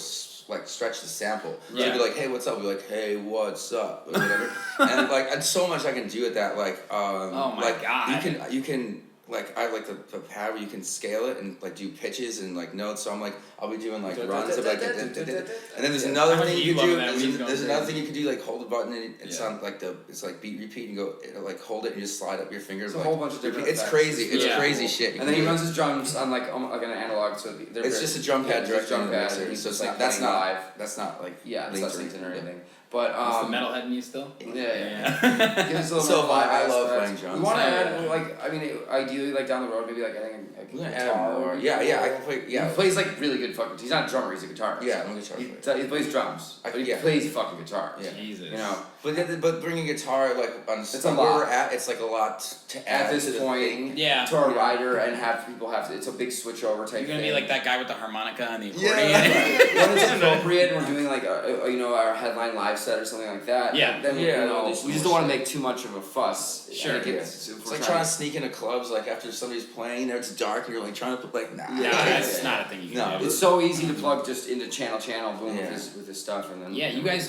like stretch the sample. So Yeah. it'll be like, hey, what's up? We'll be like, hey, what's up? Or whatever. and like, and so much I can do with that. Like, Oh my like God. you can like I like the pad where you can scale it and like do pitches and like notes. So I'm like, I'll be doing like runs of like, and then there's another How thing do you you can do. love that when he's going There's another crazy? thing you can do, like hold the button and it's on like it's like beat repeat and go like hold it and you just slide up your fingers. It's a like, whole bunch of different It's effects. crazy. It's Yeah. crazy shit. You And can then he do runs it. his drums on like an analog, so they're It's just a drum pad just directly drum in the pad, mixer. and he's So it's just, not like, playing live. That's not like Yeah, it's linked not synced in or yeah. anything. But Is the metalhead in you still? yeah. Gives us a little So more live I love aspect. playing drums. We want to Yeah. add like ideally like down the road maybe like adding a We're gonna guitar. add more. Yeah, I can play. Yeah, He plays like really good fucking. He's not a drummer. He's a guitarist. Yeah, I'm a guitar player. He plays drums, but he Yeah. plays fucking guitar. Yeah. Jesus. You know, But bringing guitar like on a where lot. we're at, it's like a lot to add at this to the point, thing. Yeah. to our rider and have people have to. It's a big switchover type. You're gonna thing. be like that guy with the harmonica and the Yeah, accordion. right. When it's appropriate and we're doing like our headline live set or something like that. Yeah. Then Yeah, we just just don't want to make too much of a fuss. Sure. And Yeah. it's It's like trying to sneak into clubs like after somebody's playing, it's dark, and you're like trying to put like nah. Nah, that's not a thing you can No. do. It's so easy to plug just into channel boom Yeah. with his stuff and then. Yeah, you guys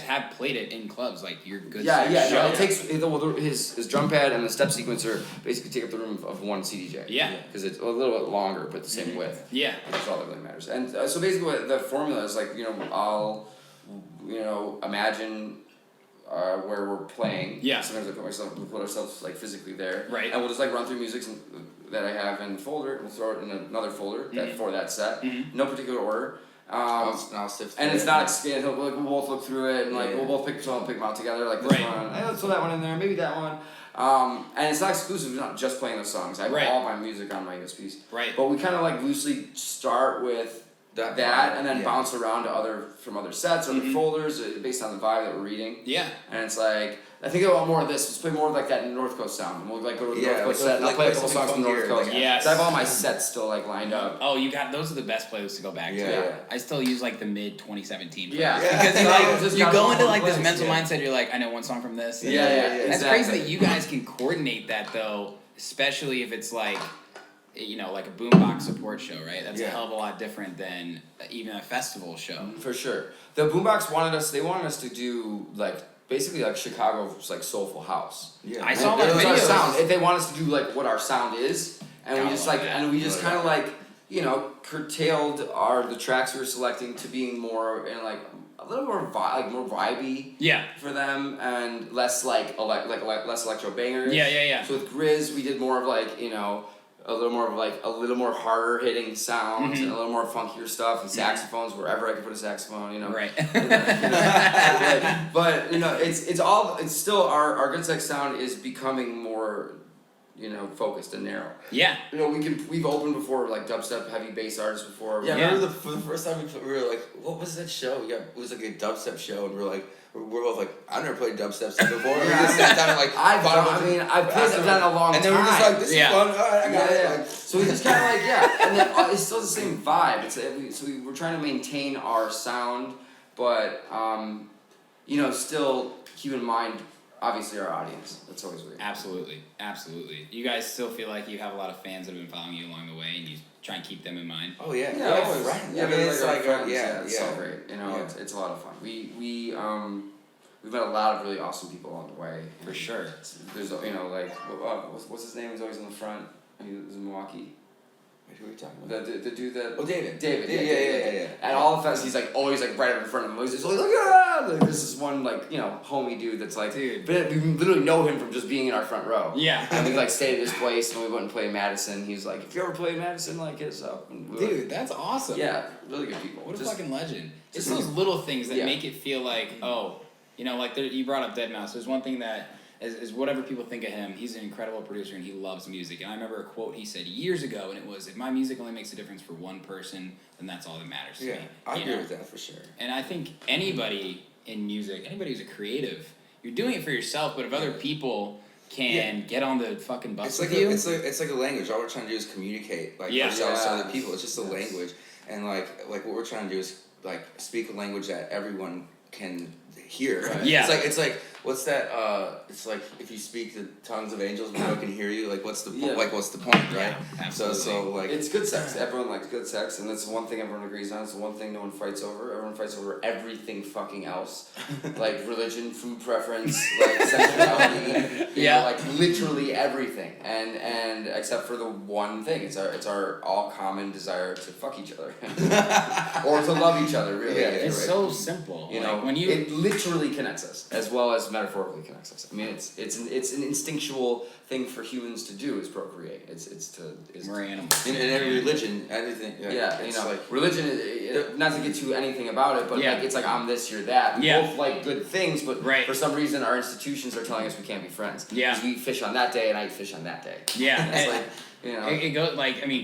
have played it in clubs, like your good Yeah. show. No, it takes his drum pad and the step sequencer basically take up the room of one CDJ. Yeah. Because it's a little bit longer but the same width. Yeah. That's all that really matters. And so basically, what the formula is like, I'll, imagine where we're playing. Yeah. Sometimes we put ourselves like physically there. Right. And we'll just like run through music that I have in the folder. And we'll throw it in another folder for that set. No particular order. I'll sift And through it's it. not we'll both look through it and like Yeah. we'll both pick them out together like this Right. one. Hey, let's throw that one in there. Maybe that one. And it's not exclusive. It's not just playing those songs. I have Right. all my music on my USBs. Right. But we kind of like loosely start with that and then bounce around to other sets or other folders based on the vibe that we're reading. Yeah. And it's like I think I want more of this. Let's play more of like that North Coast sound. And we'll like go to the Yeah, North Coast like- set and I'll like play a play couple songs something from North funkier, Coast. like- Yes. So I have all my sets still like lined up. Oh, those are the best playlists to go back to. Yeah. I still use like the mid 2017. Yeah. Because So you I just you got go all into one like this place, mental yeah. mindset. You're like, I know one song from this. Yeah, That's exactly. crazy that you guys can coordinate that though, especially if it's like, like a boombox support show, right? That's a Yeah. hell of a lot different than even a festival show. For sure. The Boombox wanted us to do like basically like Chicago's like soulful house. Yeah. I saw And like it was our videos. sound. They want us to do like what our sound is, and I we just love like that. and we just Love kind of like curtailed the tracks we were selecting to being more and like a little more more vibey Yeah. for them and less like less electro bangers. Yeah. So with Grizz we did more of like a little more harder hitting sounds and a little more funkier stuff and saxophones wherever I could put a saxophone. Right. But it's still our Goodsex sound is becoming more focused and narrow. Yeah. We've opened before like dubstep heavy bass artists before. Yeah, I Yeah. remember for the first time we were like, what was that show? It was like a dubstep show, and we're we're both like, I've never played dubstep before. We just sat down and like, I've played dubstep a long time. And then we're just like, this is fun. All right, I got it. Yeah. So we just kind of like, and then it's still the same vibe. We're trying to maintain our sound, but still keep in mind, obviously, our audience. That's always weird. Absolutely. You guys still feel like you have a lot of fans that have been following you along the way, and you try and keep them in mind. Oh yeah, always. Friends. Yeah, I mean, it's like friends. it's so great. It's a lot of fun. We've met a lot of really awesome people along the way. For sure. There's what's his name? He's always in the front. He was in Milwaukee. Wait, who are you talking about? The dude that. Oh, David. David. Yeah. At all the fests, he's like always like right up in front of him. He's just like, ah! Like, there's this one homie dude that's like, dude. But we literally know him from just being in our front row. Yeah. And we like stayed at his place and we went and played Madison. He was like, if you ever play Madison, like hit us up. And Dude, that's awesome. Yeah, really good people. What a fucking legend. It's those little things that make it feel like, you brought up Deadmau5. There's one thing that is whatever people think of him, he's an incredible producer and he loves music. And I remember a quote he said years ago, and it was, if my music only makes a difference for one person, then that's all that matters to me. I agree with that for sure. And I think anybody in music, anybody who's a creative, you're doing it for yourself, but if other people can get on the fucking bus with you. It's like a language. All we're trying to do is communicate ourselves to other people. It's just a language. And like what we're trying to do is like speak a language that everyone can hear. Right. Yeah. It's like what's that? It's like if you speak the tongues of angels, but no one can hear you. Like what's the what's the point, right? Yeah, absolutely. So like it's good sex. Everyone likes good sex, and that's the one thing everyone agrees on. It's the one thing no one fights over. Everyone fights over everything fucking else, like religion, food preference, like sexuality. Like literally everything, and except for the one thing, it's our all common desire to fuck each other, or to love each other. Really, it's so simple. It literally connects us as well as metaphorically connects us. I mean, it's an instinctual thing for humans to do is procreate. We're animals. In every religion, anything. Religion is, not to get to anything about it, but it's like I'm this, you're that. We both like good things, but for some reason our institutions are telling us we can't be friends. Yeah. Because we eat fish on that day and I eat fish on that day. Yeah. It's like. It goes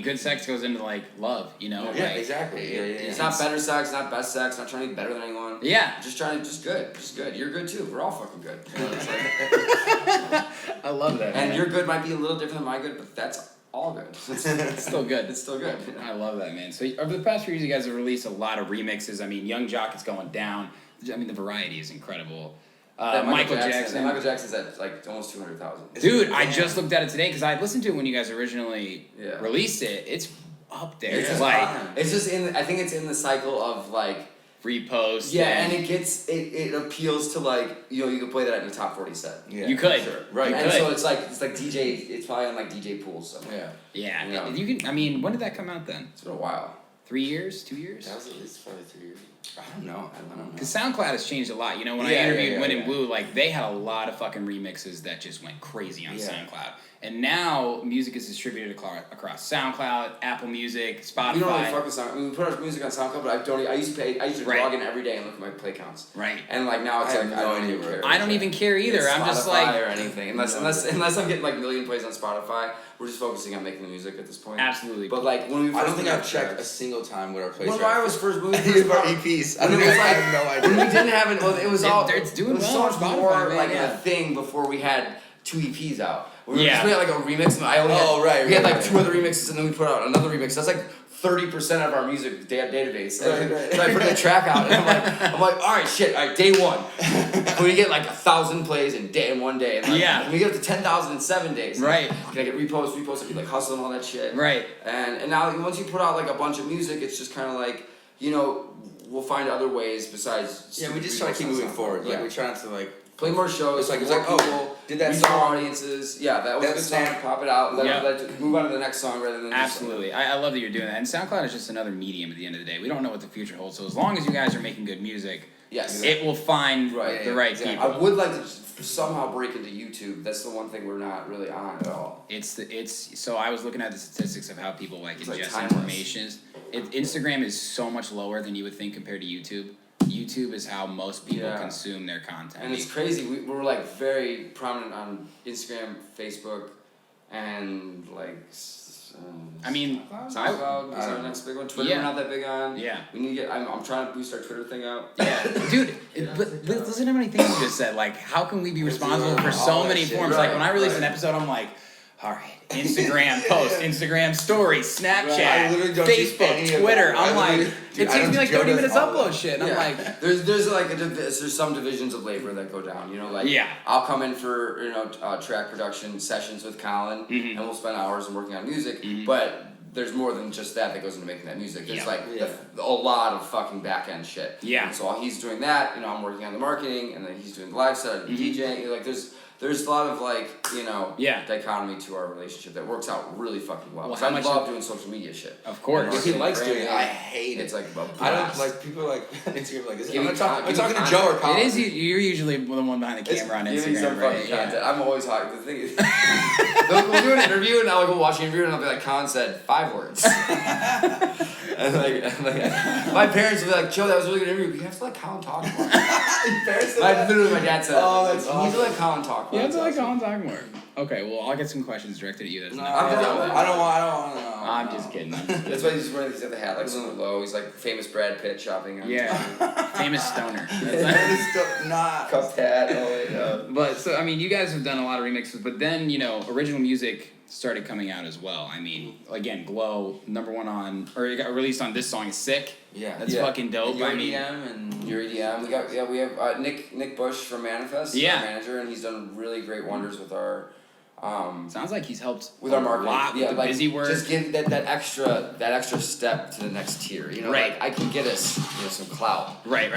good sex goes into like love, exactly. It's not better sex, not best sex, not trying to be better than anyone. Yeah. Just good. You're good too. We're all fucking good. It's like, I love that. And your good might be a little different than my good, but that's all good. It's still good. It's still good. I love that, man. So over the past few years, you guys have released a lot of remixes. I mean, Young Jock is going down. I mean, the variety is incredible. Michael Jackson. Michael Jackson's at like almost 200,000. Dude, I just looked at it today because I listened to it when you guys originally released it. It's up there. It's just I think it's in the cycle of like repost. Yeah, and it appeals to like you can play that in your top 40 set. Yeah, you could. Sure. Right. And so it's like DJ. It's probably on like DJ pools somewhere. Yeah. Yeah. You can. I mean, when did that come out then? It's been a while. 3 years? 2 years? That was at least probably 3 years. I don't know. Because SoundCloud has changed a lot. When I interviewed Win and Blue, like they had a lot of fucking remixes that just went crazy on SoundCloud. And now music is distributed across SoundCloud, Apple Music, Spotify. We don't really fuck with SoundCloud. We put our music on SoundCloud, but I used to log in every day and look at my play counts. Right. And like now it's I don't even care. I don't even care either. I'm just like or anything unless I'm getting like million plays on Spotify. We're just focusing on making the music at this point. Absolutely. But like when we first I don't think I've checked a single time what our plays. When I was first moving our EPs. I have no idea. When we didn't have it, it was all. It's doing well. So much more like a thing before we had 2 EPs out. We had like a remix, and we had like 2 other remixes, and then we put out another remix. That's like 30% of our music database. So I put a track out, and I'm like, all right, day 1. We get like 1,000 plays in one day, and and we get up to 10,000 in 7 days. Right. Can I get reposts? I be like hustling all that shit. Right. And now once you put out like a bunch of music, it's just kind of like we'll find other ways besides. Yeah, we just try to keep moving forward. Like we try not to like. Play more shows. It's like people, did that song? Audiences. Yeah, that was a good song. Pop it out. Let move on to the next song rather than. Absolutely, I love that you're doing that. And SoundCloud is just another medium at the end of the day. We don't know what the future holds. So as long as you guys are making good music, it will find the right people. I would like to somehow break into YouTube. That's the one thing we're not really on at all. So I was looking at the statistics of how people ingest information. Instagram is so much lower than you would think compared to YouTube. YouTube is how most people consume their content. And it's crazy. We're like very prominent on Instagram, Facebook, and like. I mean, SoundCloud is our next big one. Twitter, we're not that big on. Yeah. We need to get. I'm trying to boost our Twitter thing out. Yeah, dude. But listen to how many things you just said. Like, how can we be responsible for so many forms? Like, when I release an episode, I'm like, all right, Instagram post, Instagram story, Snapchat, Facebook, Twitter. I'm like, it takes me like 30 minutes to upload shit. And I'm like, there's some divisions of labor that go down. You know, like I'll come in for track production sessions with Colin, and we'll spend hours working on music, but. There's more than just that goes into making that music. There's a lot of fucking back end shit. Yeah. And so while he's doing that, I'm working on the marketing, and then he's doing the live set and DJing. Like there's a lot of dichotomy to our relationship that works out really fucking well. I love doing social media shit. Of course. He likes doing it. I hate it. It's like I don't like people like Instagram like this. I'm talking to Joe or Colin. It is you're usually the one behind the camera on Instagram, some right? fucking content. I'm always hot. The thing is, we'll do an interview and I'll go watch the interview and I'll be like, Colin said 5 words. and my parents will be like, Joe, that was a really good interview. But you have to let Colin talk more. Literally, my dad said, oh, that's awesome. You need to let Colin talk more. You have to let Colin talk more. Okay, well, I'll get some questions directed at you. That's I don't want to know. I'm just kidding. That's why he's wearing the hat like super low. He's like famous Brad Pitt shopping. Famous stoner. Cuffed hat. But so I mean, you guys have done a lot of remixes, but then original music started coming out as well. I mean, again, Glow #1 on, or it got released on This Song Is Sick. Yeah, that's fucking dope. Your EDM. We have Nick Bush from Manifest, our manager, and he's done really great wonders with our. Sounds like he's helped with our marketing. Lot with the busy work. Just give that extra step to the next tier. Like I can get us some clout. Right.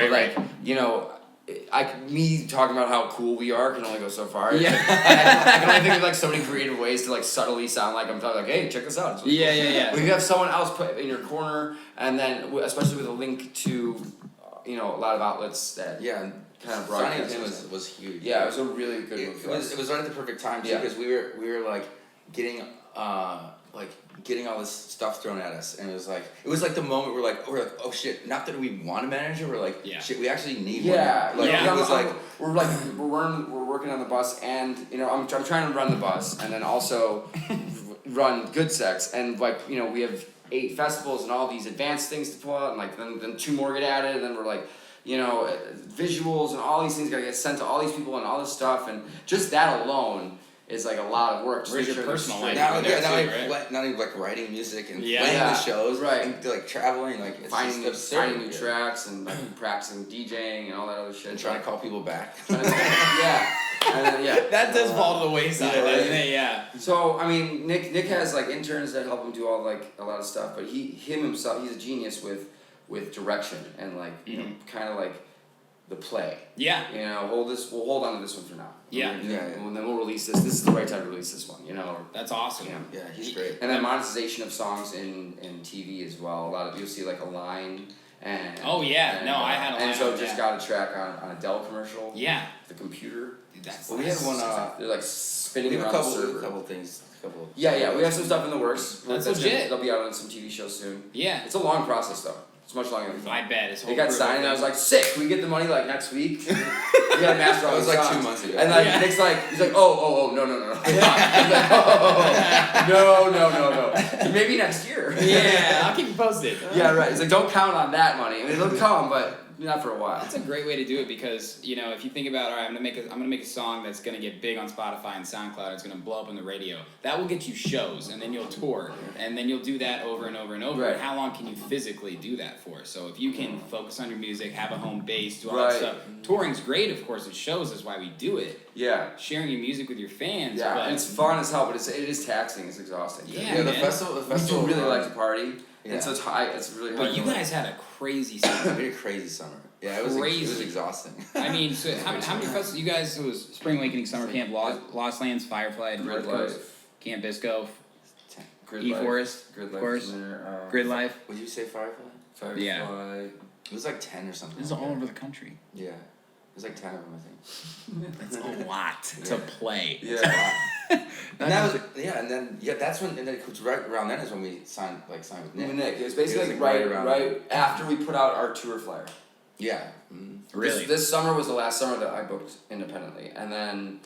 Me talking about how cool we are can only go so far. Yeah. I can only think of like so many creative ways to like subtly sound like I'm talking like, hey, check this out. Yeah. We have someone else put in your corner, and then especially with a link to, a lot of outlets that kind of broadcast. Signing him was huge. Yeah, it was a really good move. It was right at the perfect time too, because we were like getting all this stuff thrown at us, and it was like the moment we're like, oh shit, not that we want a manager, we're like, shit, we actually need one. We're working on the bus, and I'm trying to run the bus, and then also run Goodsex, and we have 8 festivals and all these advanced things to pull out, and then 2 more get added, and then we're like. Visuals and all these things gotta get sent to all these people and all this stuff, and just that alone is like a lot of work. Where's your personal life? Not even like writing music and playing the shows, and like traveling, like it's finding new tracks and like practicing DJing and all that other shit. And trying to call people back. That does fall to the wayside, doesn't it? Yeah. So I mean, Nick has like interns that help him do all like a lot of stuff, but himself, he's a genius with direction and like kind of like the play. Yeah. We'll hold on to this one for now. And then we'll release this. This is the right time to release this one. That's awesome. Yeah, he's great. And then monetization of songs in TV as well. A lot of you'll see like a line and. Oh yeah, I had a line. And so just got a track on a Dell commercial. Yeah. The computer. Dude, we had one. They're like spinning around the server. A couple things. Yeah. We have some stuff in the works. That's legit. They'll be out on some TV shows soon. Yeah. It's a long process though. It's much longer than I bet. They got signed, and I was like, sick. We get the money like next week. We got a master. It was like 2 months ago. And like Nick's like, he's like, oh, no. No. Maybe next year. Yeah, I'll keep you posted. Yeah, right. He's like, don't count on that money. I mean, it'll come, but not for a while. That's a great way to do it because if you think about, all right, I'm gonna make a song that's gonna get big on Spotify and SoundCloud. It's gonna blow up on the radio. That will get you shows, and then you'll tour, and then you'll do that over and over and over. Right. And how long can you physically do that for? So if you can focus on your music, have a home base, do all that stuff. Touring's great, of course. It shows is why we do it. Yeah. Sharing your music with your fans. Yeah, but and it's fun as hell, but it is taxing. It's exhausting. Yeah, the festival. We really like to party. Yeah. And so it's high. It's really hard. But you guys had a crazy summer. We had a crazy summer. Yeah, it was exhausting. I mean, so how many festivals? You guys, it was Spring Awakening, Summer Camp, Lost Lands, Firefly, Grid North Coast, Life, Camp Bisco, Grid Life, Forest, Grid of Life course, there, Grid Life. Would you say Firefly? Firefly. Yeah. It was like 10 or something. This is all over the country. Yeah. There's like 10 of them, I think. That's a lot to play. Yeah. And that was that's when, and then right around then is when we signed with Nick. It was basically right after we put out our tour flyer. Yeah. Really? This summer was the last summer that I booked independently, and then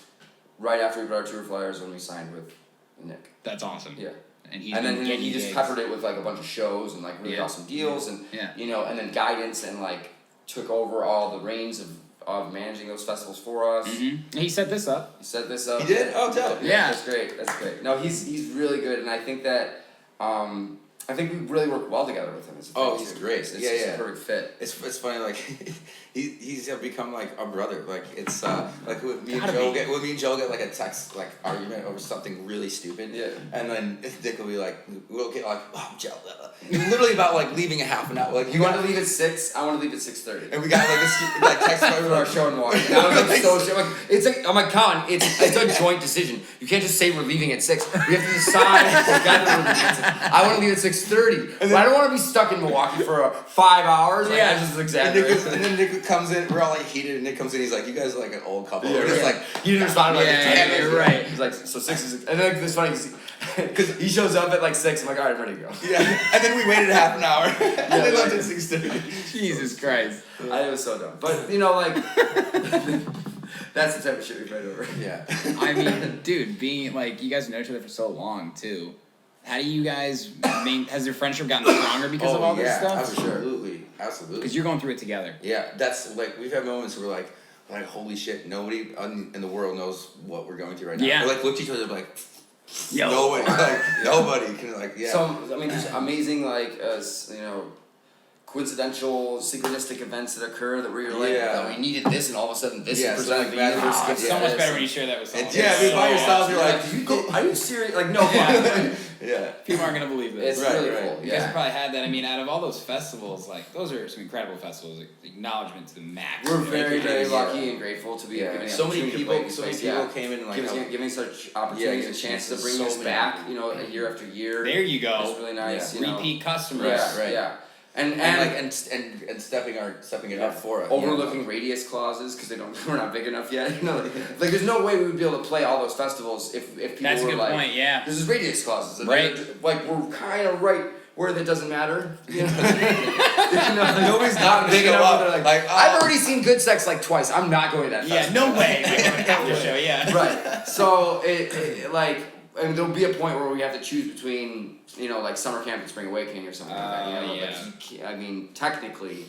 right after we put our tour flyers when we signed with Nick. That's awesome. Yeah. And then he just peppered it with like a bunch of shows and like really awesome deals and you know, and then guidance and like took over all the reins of managing those festivals for us. Mm-hmm. He set this up. He set this up. He did? Oh, dope. Yeah, that's great. That's great. No, he's really good, and I think that I think we really work well together with him. He's great. It's just a perfect fit. It's funny, like he's become like a brother. Like it's like when me and Joe get like a text like argument over something really stupid. Yeah. And then Dick will be like, we'll get like, oh, Joe, literally about like leaving a half an hour. Like You want to leave at 6? I want to leave at 6:30. and we got like this like text For our show and walk. And I was like, so like, it's like, I'm like, Colin, it's a joint decision. You can't just say we're leaving at 6. We have to decide together we're leaving at 6. I want to leave at 6:30. But I don't want to be stuck in Milwaukee for 5 hours. Like, I just exaggerate. And then Nick comes in, we're all like heated, and Nick comes in, he's like, you guys are like an old couple. Yeah, We're just right. like, He didn't respond like you're right. He's like, so 6 is, and then it's funny because he shows up at like 6. I'm like, all right, I'm ready to go. yeah. And then we waited half an hour, and they left at 6:30. Jesus Christ. I was so dumb, but you know, like that's the type of shit we fight over. Yeah. I mean, dude, being like, you guys know each other for so long too. How do you guys has your friendship gotten stronger because of all this stuff? Absolutely. Because you're going through it together. Yeah, that's like we've had moments where we're like holy shit, nobody in the world knows what we're going through right now. Yeah. We're like looked at each other like Yo. nobody can like So I mean, just amazing like you know, coincidental, synchronistic events that occur that where you're like, oh, we needed this, and all of a sudden this is presented. like The universe gives It's so us much this. better when you share that with someone. I mean, by yourself, you're like, Are you serious? Like, no. yeah. People aren't gonna believe this. It's really right. cool. You guys have Yeah. probably had that. I mean, out of all those festivals, like those are some incredible festivals. Like, acknowledgement to the max. We're Like, very, very Yeah. lucky and grateful to be given the So many opportunity to people, play these so many places. people came in and like giving such opportunities and chances to bring us back, you know, year after year. There you go. It's really nice. You know. Repeat customers. Yeah, Right. yeah. And and stepping it up for us. Overlooking radius clauses because we're not big enough yet. You know, like there's no way we would be able to play all those festivals if people That's a were good like, point. Yeah. There's radius clauses, and Right. like we're kind of right where that doesn't matter. You know? Nobody's not big show enough. up. They're like, I've already seen Goodsex like twice. I'm not going to that. Yeah. festival. No way. Like, after show. Yeah. Right. So it like. And there'll be a point where we have to choose between, you know, like summer camp and spring awakening or something like that. You know, yeah. like you can't, I mean, technically,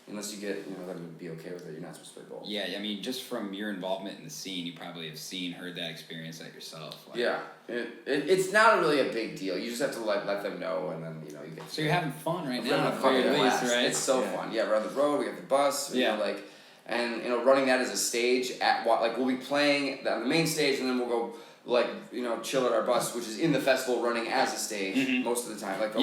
unless you get, you know, that would be okay with it. You're not supposed to play both. Yeah. I mean, just from your involvement in the scene, you probably have heard that, experienced that yourself. Like, Yeah. It's not really a big deal. You just have to like let them know, and then you know you get. So you're having fun right We're now. having a at the fucking very least, blast. right? It's so fun. Yeah, we're on the road. We have the bus. You Yeah. know, like, and you know, running that as a stage like we'll be playing on the main stage, and then we'll go. Like, you know, chill at our bus, which is in the festival running as a stage most of the time. Like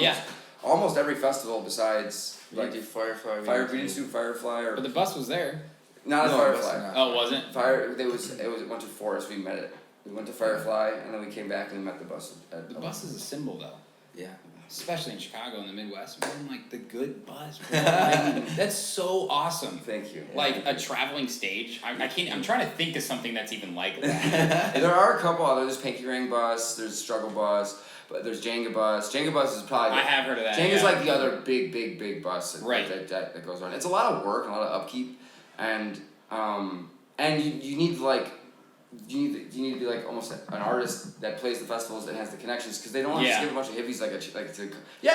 almost every festival besides like Firefly. we didn't do Firefly or But the bus was there. not a No, Firefly. not. Oh, it wasn't? It went to Forest. We met it. We went to Firefly and then we came back and we met the bus. The bus is a symbol, though. Yeah. Especially in Chicago in the Midwest, man, like the good buzz. Bro. Like, that's so awesome. Thank you. Like a traveling stage. I can't. I'm trying to think of something that's even like that. And there are a couple others. There's Pinky Ring Bus. There's Struggle Bus. But there's Jenga Bus. Jenga Bus is probably. I have heard of that. Jenga's yeah. like the other big bus that goes on. It's a lot of work and a lot of upkeep, and you need like. You need to be like almost an artist that plays the festivals and has the connections because they don't want to just give a bunch of hippies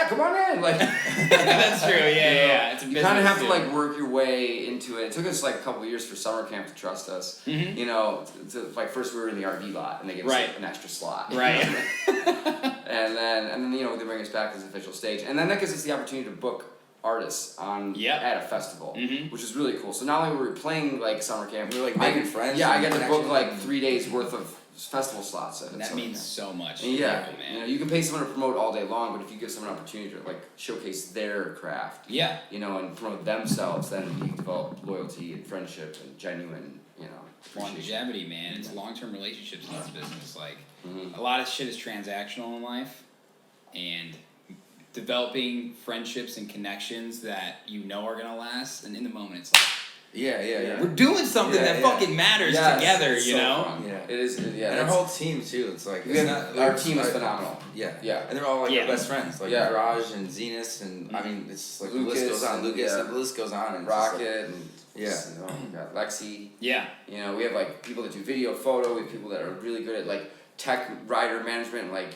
come on in like That's true yeah it's a you kind of have to like work your way into it. It took us like a couple of years for summer camp to trust us. You know, like first we were in the RV lot and they gave us like, an extra slot. Right. and then you know they bring us back to the official stage and then that gives us the opportunity to book artists at a festival, which is really cool. So not only were we playing like summer camp, we were like making friends. Yeah, I got to book like 3 days worth of festival slots. That means so much. Yeah, people, man. you know, you can pay someone to promote all day long, but if you give someone an opportunity to like showcase their craft, you know, and promote themselves, then you develop loyalty and friendship and genuine, you know, longevity, man. It's long-term relationships in this business. Like a lot of shit is transactional in life, and developing friendships and connections that you know are gonna last, and in the moment it's like we're doing something that fucking matters together, you know? Fun. Yeah. It is, and our whole team too, it's like our team is phenomenal. Yeah. And they're all like our best friends. Like Raj and Zenus and I mean it's like Lucas, the list goes on. Lucas and the list goes on and Rocket and we got Lexi. Yeah. You know, we have like people that do video photo, we have people that are really good at like tech rider management, like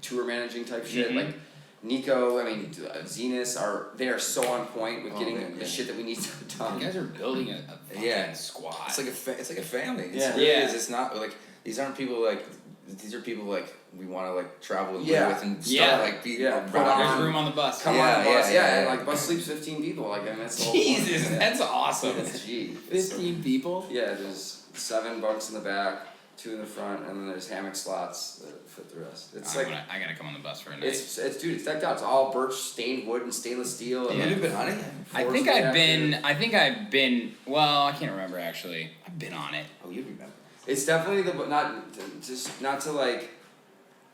tour managing type shit. Like Nico, I mean Zenas they are so on point with getting the shit that we need done. You guys are building a fucking squad. It's like a family. It's Yeah. really is. It's not like these aren't people like. These are people like we want to like travel and live with and start like be put There's room on the bus. Come on the bus, and like bus sleeps 15 people. Like, and that's the whole point. Jesus, that's awesome. It's G. 15 people. Yeah, there's 7 bunks in the back, 2 in the front, and then there's hammock slots that fit the rest. It's I gotta come on the bus for a night. It's decked out. It's all birch, stained wood, and stainless steel. And You've been on it? I think I've been. Well, I can't remember actually. I've been on it. Oh, you remember? It's definitely not to like.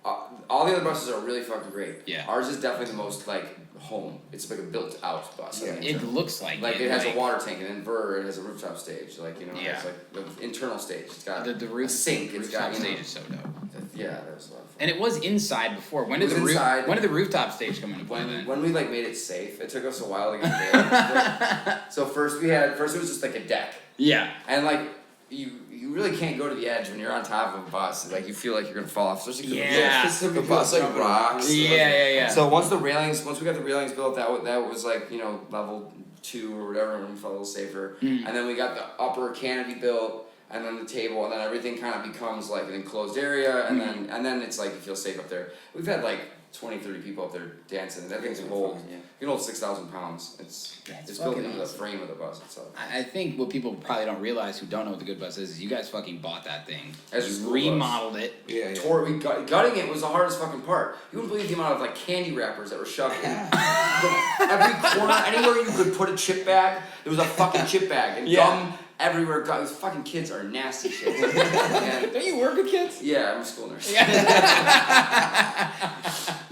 All the other buses are really fucking great. Yeah. Ours is definitely the most like home. It's like a built-out bus. Yeah. It looks like it has a water tank, an inverter, it has a rooftop stage. Like it's like the internal stage. It's got the roof a sink. It's got stage is so dope. Yeah, that was a lot of fun. And it was inside before. When did the rooftop stage come into play then? When we like made it safe, it took us a while to get there. So first it was just like a deck. Yeah. And like you really can't go to the edge when you're on top of a bus. Like you feel like you're gonna fall off, especially because the bus like rocks. Yeah. So once we got the railings built, that was like level 2 or whatever, and we felt a little safer. And then we got the upper canopy built, and then the table, and then everything kind of becomes like an enclosed area, and then it's like you feel safe up there. We've had like 20, 30 people up there dancing. That thing can hold 6,000 pounds. It's built into the frame of the bus itself. I think what people probably don't realize who don't know what the Good Bus is you guys fucking bought that thing. As a school remodeled it. Yeah. Gutting it was the hardest fucking part. You wouldn't believe the amount of like candy wrappers that were shoved in every corner, anywhere you could put a chip bag. There was a fucking chip bag and gum everywhere. These fucking kids are nasty shit. Don't you work with kids? Yeah, I'm a school nurse.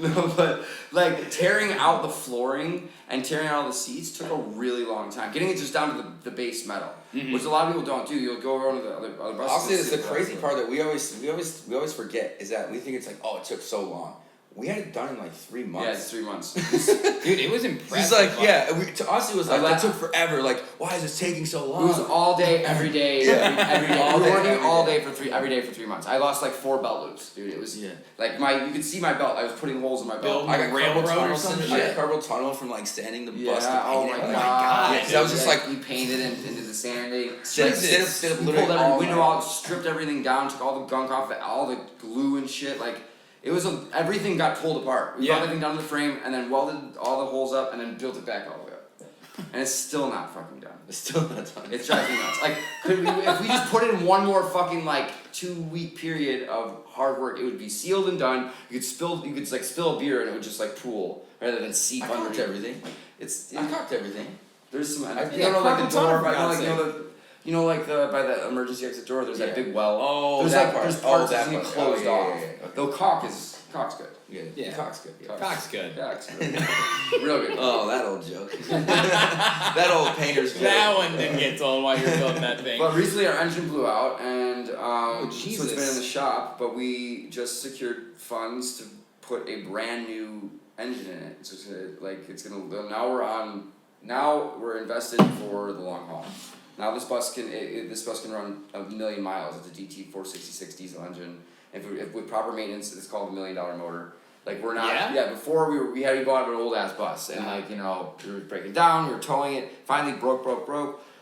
No, but like tearing out the flooring and tearing out all the seats took a really long time. Getting it just down to the base metal, which a lot of people don't do. You'll go around to the other buses. I'll say this: the crazy part that we always forget is that we think it's like, oh, it took so long. We had it done in like 3 months. Yeah, it's 3 months. Dude, it was impressive. He's like, to us it was like, that took forever. Like, why is this taking so long? It was all day, every day, every day. We were working all day every day for 3 months. I lost like 4 belt loops, dude. It was like you could see my belt. I was putting holes in my belt. I got railroad carpal or some tunnel. I got carpal tunnel from like standing the bus. Oh my god. That was just like we painted into the sanding. instead of We pulled every window out, stripped everything down, took all the gunk off, all the glue and shit. Like it was everything got pulled apart. We brought everything down to the frame and then welded all the holes up and then built it back all the way up. And it's still not fucking done. It's still not done. It's driving me nuts. Like, if we just put in one more fucking like 2-week period of hard work, it would be sealed and done. You could spill a beer and it would just like pool rather than seep I under cocked everything. I cocked everything. There's some. like the door, by the emergency exit door. There's that big well. Oh, there's that part. There's parts that that part. closed off. Okay. Though cock's good. Yeah. Cock's good. Cock's good. Cock's good. Real good. Oh, that old joke. That old painter's joke. That one didn't get told while you're building that thing. But recently our engine blew out, and so Jesus. it's been in the shop. But we just secured funds to put a brand new engine in it. So now we're invested for the long haul. Now this bus can run 1 million miles. It's a DT 466 diesel engine. If with proper maintenance, it's called $1 million motor. Like we're not. Yeah. Before we bought an old ass bus, and we were breaking down, we were towing it. Finally broke.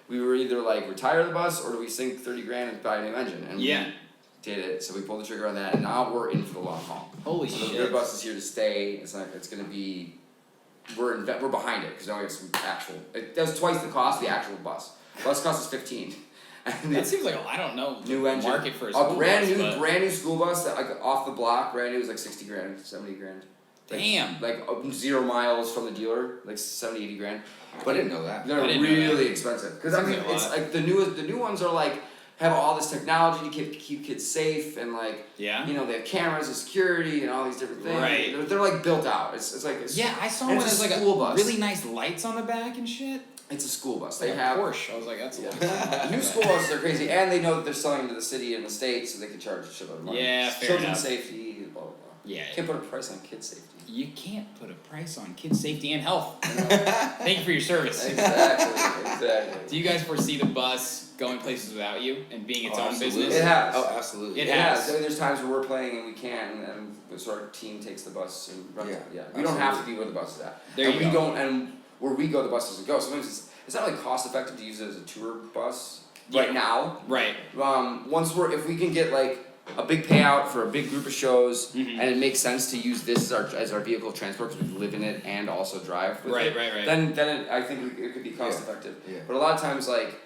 We were either like retire the bus or do we sink $30,000 and buy a new engine? And we did it. So we pulled the trigger on that, and now we're in for the long haul. Holy shit! So the Good Bus is here to stay. It's gonna be. We're behind it because now we have some actual. It does twice the cost of the actual bus. Bus cost is $15,000. That seems like I don't know. New engine. Market for a school brand bus, new school bus that like off the block. Brand new was like $60,000, $70,000. Damn. Like 0 miles from the dealer, like $70,000, $80,000. But I didn't know that. They're really expensive because it's like the new ones are like have all this technology to keep kids safe and like they have cameras and security and all these different things. Right. They're like built out. It's like I saw one that's like school bus. Really nice lights on the back and shit. It's a school bus. They They have Porsche. I was like, that's a new school buses are crazy, and they know that they're selling to the city and the state, so they can charge a shitload of money. Yeah, fair Children's enough. safety, blah blah blah. Yeah. Can't put a price on kid safety. You can't put a price on kids' safety and health. Thank you for your service. Exactly. Do you guys foresee the bus going places without you and being its own business? It has. Oh, absolutely. It has. I mean, there's times where we're playing and we can't, and so our team takes the bus and runs it. Yeah. We don't have to be where the bus is at. There you go. And where we go, the bus doesn't go. Sometimes it's not really cost effective to use it as a tour bus right now. Right. If we can get like a big payout for a big group of shows, Mm-hmm. and it makes sense to use this as our vehicle of transport because we live in it and also drive with Right. it. Then I think it could be cost effective. Yeah. But a lot of times, like,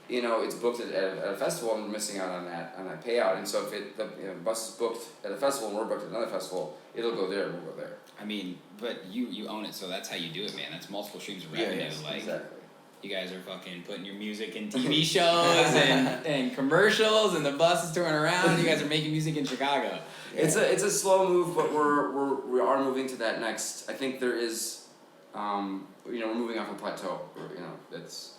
you know, it's booked at a festival and we're missing out on that payout. And so if the bus is booked at a festival and we're booked at another festival, it'll go there and we'll go there. I mean, but you own it, so that's how you do it, man. That's multiple streams of revenue. Exactly. You guys are fucking putting your music in TV shows and commercials, and the bus is touring around. You guys are making music in Chicago. Yeah. It's a slow move, but we are moving to that next. I think there is, we're moving off a plateau. It's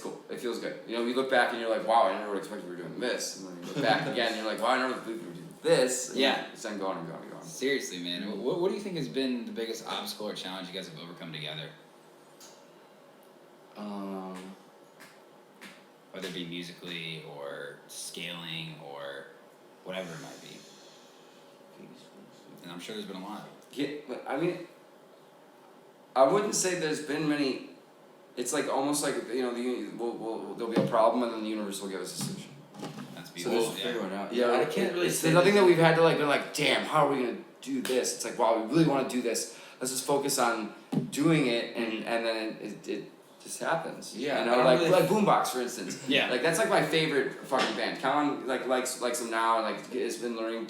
cool. It feels good. You know, you look back and you're like, wow, I never would expect we were doing this. And then you look back again, and you're like, wow, I never believed we were doing this. And Yeah. It's then going and going and going. Seriously, man. What do you think has been the biggest obstacle or challenge you guys have overcome together? Whether it be musically or scaling or whatever it might be. And I'm sure there's been a lot. Yeah, I mean, I wouldn't say there's been many. It's like almost like there'll be a problem and then the universe will give us a solution. That's So beautiful. there's figure one out. Yeah, I can't really say nothing that we've had to be like, damn, how are we gonna do this? It's like, wow, we really want to do this. Let's just focus on doing it, and then it just happens. Yeah, you know, I don't like Boombox for instance. Yeah. Like that's like my favorite fucking band. Colin likes them now and has been learning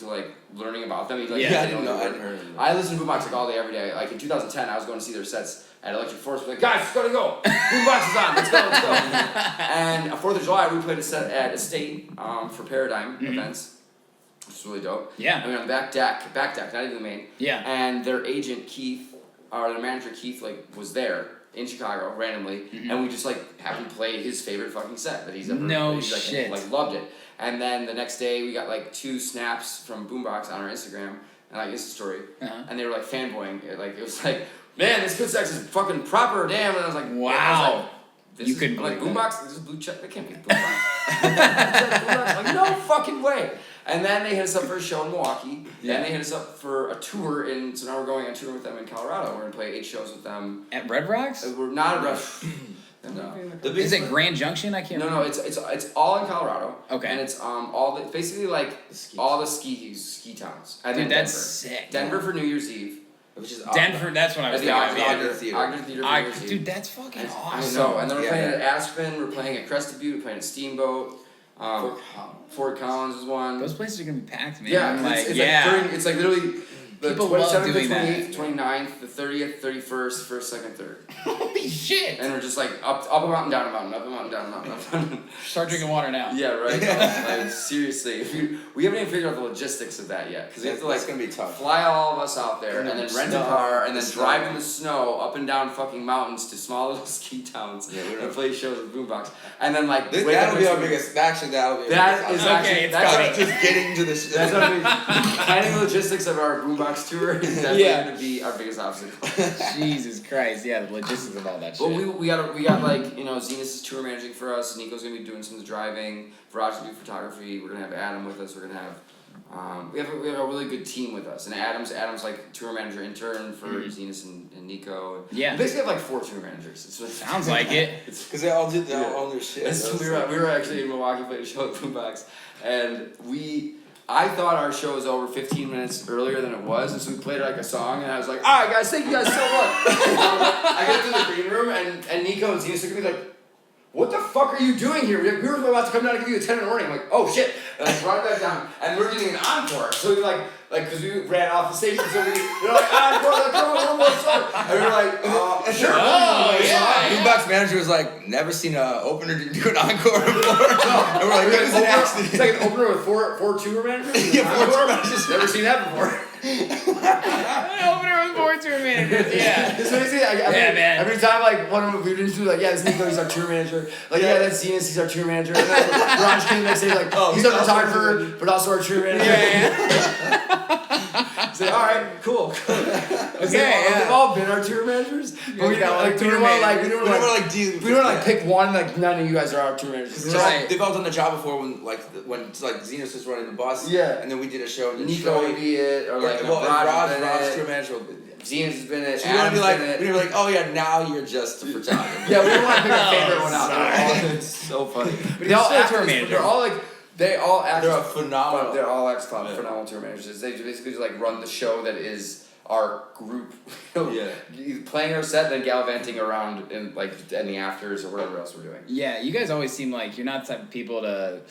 about them. He, Yeah, I didn't know. I hadn't heard of it. I listen to Boombox like all day, every day. Like in 2010, I was going to see their sets at Electric Forest. Like, guys, it's gotta go. Boombox is on. Let's go. And 4th of July, we played a set at Estate for Paradigm events, which is really dope. Yeah. I mean, on the back deck, not even the main. Yeah. And their agent Keith, or their manager Keith, was there in Chicago randomly, and we just happened to play his favorite fucking set that he's ever. Shit. Loved it. And then the next day, we got 2 snaps from Boombox on our Instagram and Insta story, and they were fanboying. It was like, man, this Goodsex is fucking proper, damn. And I was like, wow. You couldn't Boombox. This is Blue Check. That can't be Boombox. Like, no fucking way. And then they hit us up for a show in Milwaukee. Yeah. Then they hit us up for a tour so now we're going on tour with them in Colorado. We're gonna play 8 shows with them. At Red Rocks? We're not at Rush. No. Is it Grand Junction? I can't remember. No, it's all in Colorado. Okay. And it's all the ski towns. And Dude, then that's Denver. sick. Denver for New Year's Eve. Which is Denver, that's what I was At the thinking. Ogden Theater. Ogden Theater for New Year's Eve. Dude, that's fucking I awesome. know. And then we're Yeah. playing at Aspen. We're playing at Crested Butte. We're playing at Steamboat. Fort Collins is one. Those places are gonna be packed, man. Yeah, it's literally the People love 27th, doing the that. 28th, 29th, the 30th, 31st, 1st, 2nd, 3rd. Holy shit! And we're just up a mountain, down a mountain, up a mountain, down a mountain, up a mountain. Start drinking water now. Yeah, right. Seriously, we haven't even figured out the logistics of that yet because we have to That's gonna be tough. fly all of us out there and then rent a snow, car and then the drive snow. in the snow up and down fucking mountains to small little ski towns and play shows with Boombox and then wake up That'll be next our week. biggest. Actually, that'll be. That our is biggest actually it's that's coming. just getting to this. That's what I mean. Planning the logistics of our Boombox tour is definitely Yeah. going to be our biggest obstacle. Jesus Christ, yeah, the logistics of all that shit. Well, we got Zenas is tour managing for us. Nico's going to be doing some of the driving. Viraj will do photography. We're going to have Adam with us. We're going to have we have a really good team with us. And Adam's tour manager intern for Zenas and Nico. Yeah. We basically have 4 tour managers. Sounds like it. Because they all did their own their shit. We were actually in Milwaukee playing a show at Boombox, and I thought our show was over 15 minutes earlier than it was, and so we played a song, and I was like, all right, guys, thank you guys so much. I get to the green room, and Nico and Zenas look at me like, what the fuck are you doing here? We were about to come down and give you a 10 in the morning. I'm like, oh shit. And I brought it back down, and we're getting an encore. So we because we ran off the stage, so we're encore, come on, one more song. And we were like, sure. Oh, yeah. Boombox manager was like, never seen an opener do an encore before. And we're like, it was an accident. It's like an opener with four tour managers? Yeah, 4 tour managers. Never seen that before. An opener with 4 tour managers, yeah. This is what I see. Man. Every time one of them we didn't do this Nico, he's our tour manager. That's Zenas, he's our tour manager. And then Raj came next day, he's our photographer, but also our tour manager. Yeah. It's like, all right, cool. They've all been our tour managers. But we don't want to pick one. Like none of you guys are our tour managers. They've all done the job before when Zenos was running the bus. Yeah. And then we did a show. And Nico would be it, or like Rod's tour manager. Zenos has been it. So we want to be like, oh yeah, now you're just a photographer. Yeah, we don't want to pick our favorite one out. It's so funny. But they all tour managers. They're all act. They're phenomenal. They're all phenomenal tour managers. They basically just like run the show that is our group. Playing our set, then gallivanting around in the afters or whatever else we're doing. Yeah, you guys always seem like you're not the type of people to,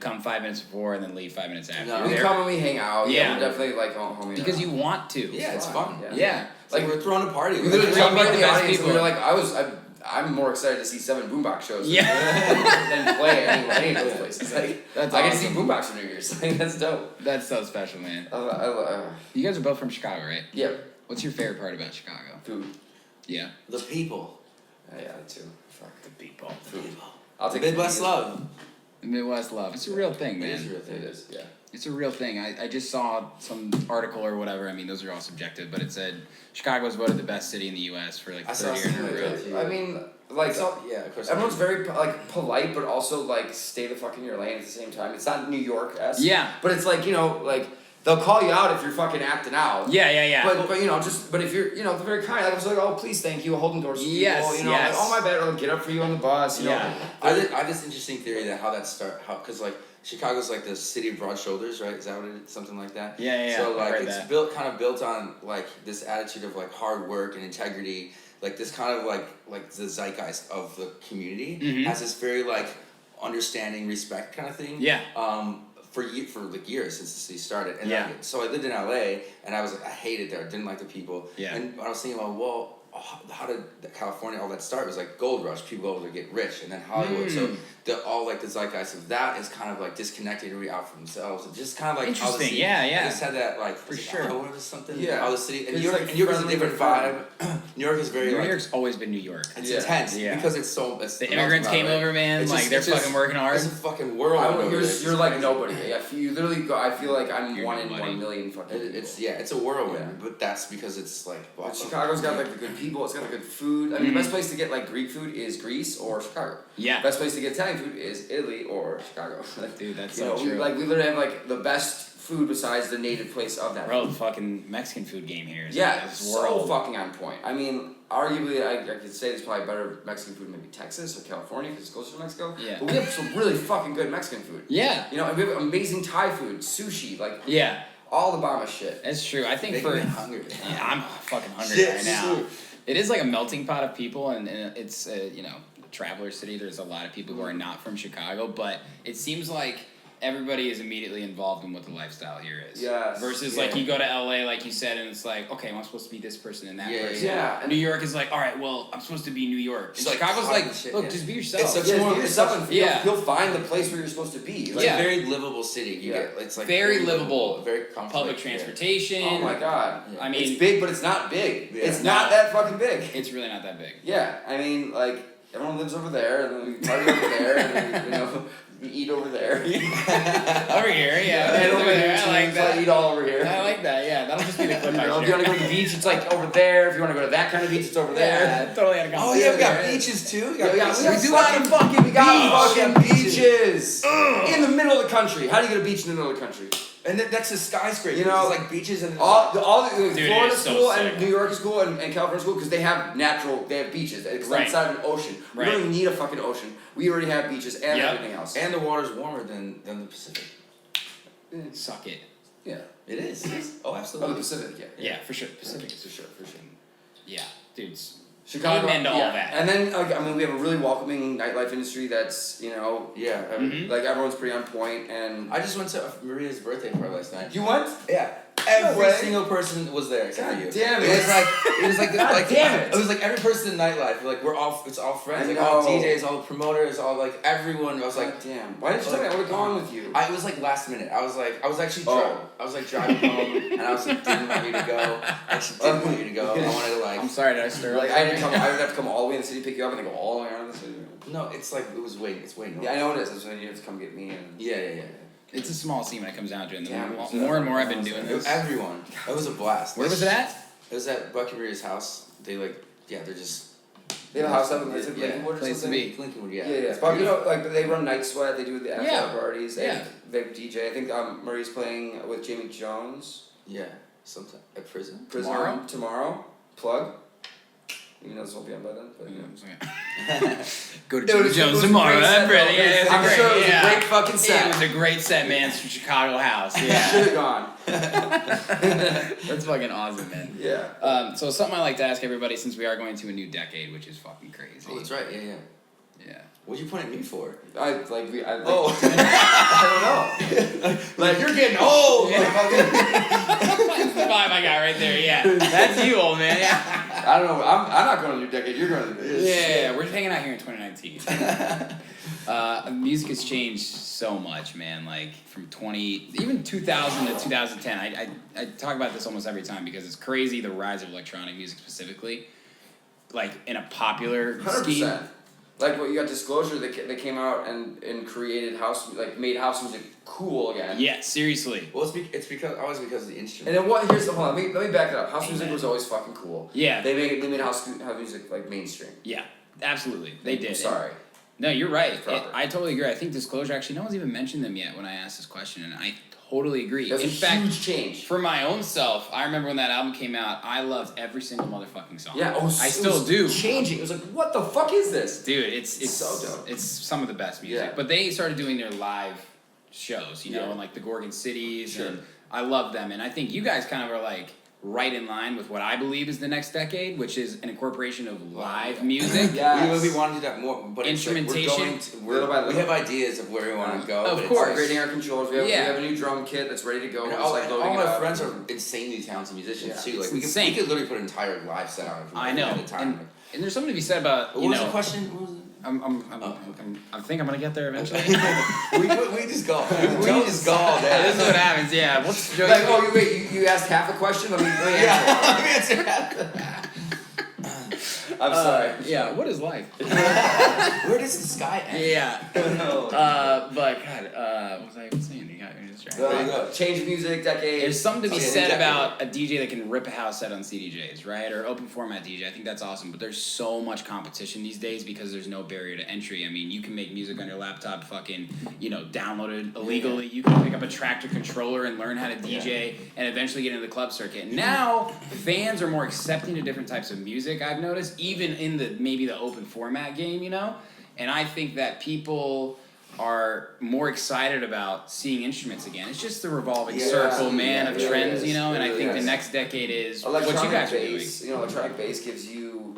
come 5 minutes before and then leave 5 minutes after. No, we come and we hang out. Yeah, we're definitely like homie. Because you want to. Yeah, it's fun. Yeah. Like we're throwing a party. We literally talk about the audience. And we were like, I'm more excited to see 7 Boombox shows than play any of those places. Like, that's I awesome. get to see Boombox for New Year's. That's dope. That's so special, man. You You guys are both from Chicago, right? Yeah. What's your favorite part about Chicago? Food. Yeah. The people. Yeah, that too. Fuck The people. food. I'll take Midwest love. The Midwest love. It's a real thing, man. It is a real thing. It is. Yeah. It's a real thing. I just saw some article or whatever. I mean, those are all subjective, but it said Chicago was voted the best city in the U.S. for like 30 years in a row. I mean, like, of course. everyone's very polite, but also like stay the fuck in your lane at the same time. It's not New York-esque. Yeah. But it's like they'll call you out if you're fucking acting out. Yeah. But if you're they're very kind. Like I was like, oh please, thank you, holding doors for people. Yes. Like, oh my bad, or get up for you on the bus. You know. I have this interesting theory that how that because like Chicago's like the city of broad shoulders, right? Is that what it is? Something like that? Yeah. So like it's that. built on like this attitude of like hard work and integrity, like this kind of like the zeitgeist of the community has this very like understanding, respect kind of thing. Yeah. For like years since the city started, and Yeah. so I lived in LA, and I hated there, didn't like the people. Yeah. And I was thinking about, well, how did California all that start? It was like gold rush, people go to get rich, and then Hollywood. So the zeitgeist of that is kind of like disconnected and out from themselves. It's just kind of like how the Interesting. city, Yeah. I just had that like for sure. Hollywood or something. Yeah. How the city and It's New York, like New York is a friendly different but vibe. New York is very New York's always been New York. it's intense because it's The immigrants came over, man. It's like just- they're it's just- fucking working hard. It's a fucking world. You're like nobody. If you literally go, I feel like I'm You're 1 in nobody. 1 million fucking. It's a whirlwind, but that's because it's like. But Chicago's got like the good people. It's got the good food. I mean, the best place to get like Greek food is Greece or Chicago. Yeah. Best place to get Italian food is Italy or Chicago. Dude, that's you so know, true. we literally have like the best food besides the native place of that. Bro, food. the fucking Mexican food game here is So fucking on point. I mean, arguably, I could say there's probably better Mexican food in maybe Texas or California because it's closer to Mexico. Yeah. But we have some really fucking good Mexican food. Yeah. And we have amazing Thai food, sushi, like Yeah. all the Obama shit. That's true. I think Making for me hungry. Yeah, I'm fucking hungry right now. It is like a melting pot of people, and it's a traveler city. There's a lot of people who are not from Chicago, but it seems like everybody is immediately involved in what the lifestyle here is. Yes. Versus like you go to LA, like you said, and it's like, okay, I'm supposed to be this person and that person. Yeah. New York is like, all right, well, I'm supposed to be New York. And It's like Chicago's hard like, shit, look, yeah. just be yourself. It's such Yeah, more- be yourself and yeah. you'll find the place where you're supposed to be. It's Yeah. a very livable city. Yeah. It's like Very livable. very comfortable. Public transportation. Oh my god. Yeah. I mean, It's big, but it's not big. Yeah. It's not that fucking big. it's really not that big. Yeah, I mean, like, everyone lives over there, and then we party over there, and then, we eat over there. Over here, yeah. And over there, I like that. Eat all over here. I like that, yeah. That'll just be the clip I If you share. want to go to the beach, it's like over there. If you want to go to that kind of beach, it's over there. Yeah, totally had a Oh yeah, we got conversation. beaches too. We Yeah, got beaches. we got fucking beach. beaches in the middle of the country. How do you get a beach in the middle of the country? And then next to skyscrapers. You know, there's like beaches and Dude, Florida's so cool sick. and New York is cool and California's cool because they have beaches. It's Right. inside of an ocean. We Right. don't even need a fucking ocean. We already have beaches and Yep. everything else. and the water's warmer than the Pacific. Suck it. Yeah. It is. It is. Oh, Oh, the absolutely. Pacific, yeah. Yeah, for sure. Pacific. For sure. Yeah, dudes. Chicago, Amen to all yeah. that. And then, I mean, we have a really welcoming nightlife industry that's, Yeah. like everyone's pretty on point. And I just went to Maria's birthday party last night. you went? Yeah. No way. Every single person was there except for you. Damn It it! was like God damn it. It was like every person in nightlife. Like it's all friends. I Like all know. DJs, all the promoters, all like everyone. I was like, God damn. Why didn't you tell me? I would have gone with you. It was like last minute. I was actually Oh. I was like driving home, and I was like didn't want you to go. I actually didn't want you to go. I wanted to like. I'm sorry, did I stir up? Like I would have to come all the way in the city to pick you up and then go all the way around the city. No, it's like it's way north. Yeah, I know it is. That's when you have to come get me. And Yeah. It's a small scene when it comes down to it. And the Yeah, more and more I've been doing this. Everyone. That was a blast. Where was it at? It was at Bucky Maria's house. They're just. They have a house up in Lincolnwood or Place to something? be. Lincolnwood, Yeah. But like they run Night Sweat. They do the after Yeah. parties. Yeah. They DJ. I think Marie's playing with Jamie Jones. Yeah. Sometime at prison. Tomorrow. Plug. Even though this won't be on by then. But, Go to Jimmy Jones tomorrow. I'm sure it was a great fucking set. It was a great set, man. It's from Chicago House. Yeah. Should have gone. That's fucking awesome, man. Yeah. So something I like to ask everybody, since we are going to a new decade, which is fucking crazy. Oh, that's right. Yeah. Yeah. What'd you point at me for? I Oh. I don't know. Like you're getting old. That's the vibe I got right there. Yeah. That's you, old man. Yeah. I don't know. I'm not going to your decade. You're going to this. Yeah, we're just hanging out here in 2019. Music has changed so much, man. Like from even 2000 to 2010. I talk about this almost every time because it's crazy the rise of electronic music specifically, like in a popular 100%. scheme. Like what you got Disclosure that came out and created made house music cool again. Yeah, seriously. Well, it's because of the instrument. And then hold on, let me back it up. House music was always fucking cool. Yeah. They made house music like mainstream. Yeah, absolutely. They did. I'm sorry. No, you're right. Proper. I totally agree. I think Disclosure, actually, no one's even mentioned them yet when I asked this question, and I totally agree. That's in a fact, huge change. For my own self, I remember when that album came out, I loved every single motherfucking song. Yeah, I still do. Changing. It was like, what the fuck is this? Dude, it's so dope. It's some of the best music. Yeah. But they started doing their live shows, you know, Yeah. and like the Gorgon Cities, Sure. and I love them. And I think you guys kind of are like right in line with what I believe is the next decade, which is an incorporation of live music. Yes. We want to do that more, but Instrumentation. It's like we're Little by going to, we little. have ideas of where we want to go. Of but it's course. like- Upgrading our controllers. We Yeah. have a new drum kit that's ready to go. And We're all, just, like, loading all it my up. friends are insanely talented musicians Yeah. too. Like It's we insane. could literally put an entire live set on. I know. At a time. And there's something to be said about, What you was know, the question? What was it? I think I'm gonna get there eventually. we just go. We just go all day. This is what happens. Yeah. What's the joke? Like, oh, you asked half a question? Let me answer. I'm sorry. Yeah. What is life? Where does the sky end? Yeah. But God, what was I even saying? You got me distracted. Change music, decade. There's something to be Oh, yeah, said exactly. about a DJ that can rip a house set on CDJs, right? Or open format DJ. I think that's awesome. But there's so much competition these days because there's no barrier to entry. I mean, you can make music on your laptop, fucking, download it illegally. You can pick up a tractor controller and learn how to DJ and eventually get into the club circuit. Now, fans are more accepting to different types of music, I've noticed, even in maybe the open format game, And I think that people are more excited about seeing instruments again. It's just the revolving circle, man, of trends, And I think the next decade is what you guys are doing. Electronic bass gives you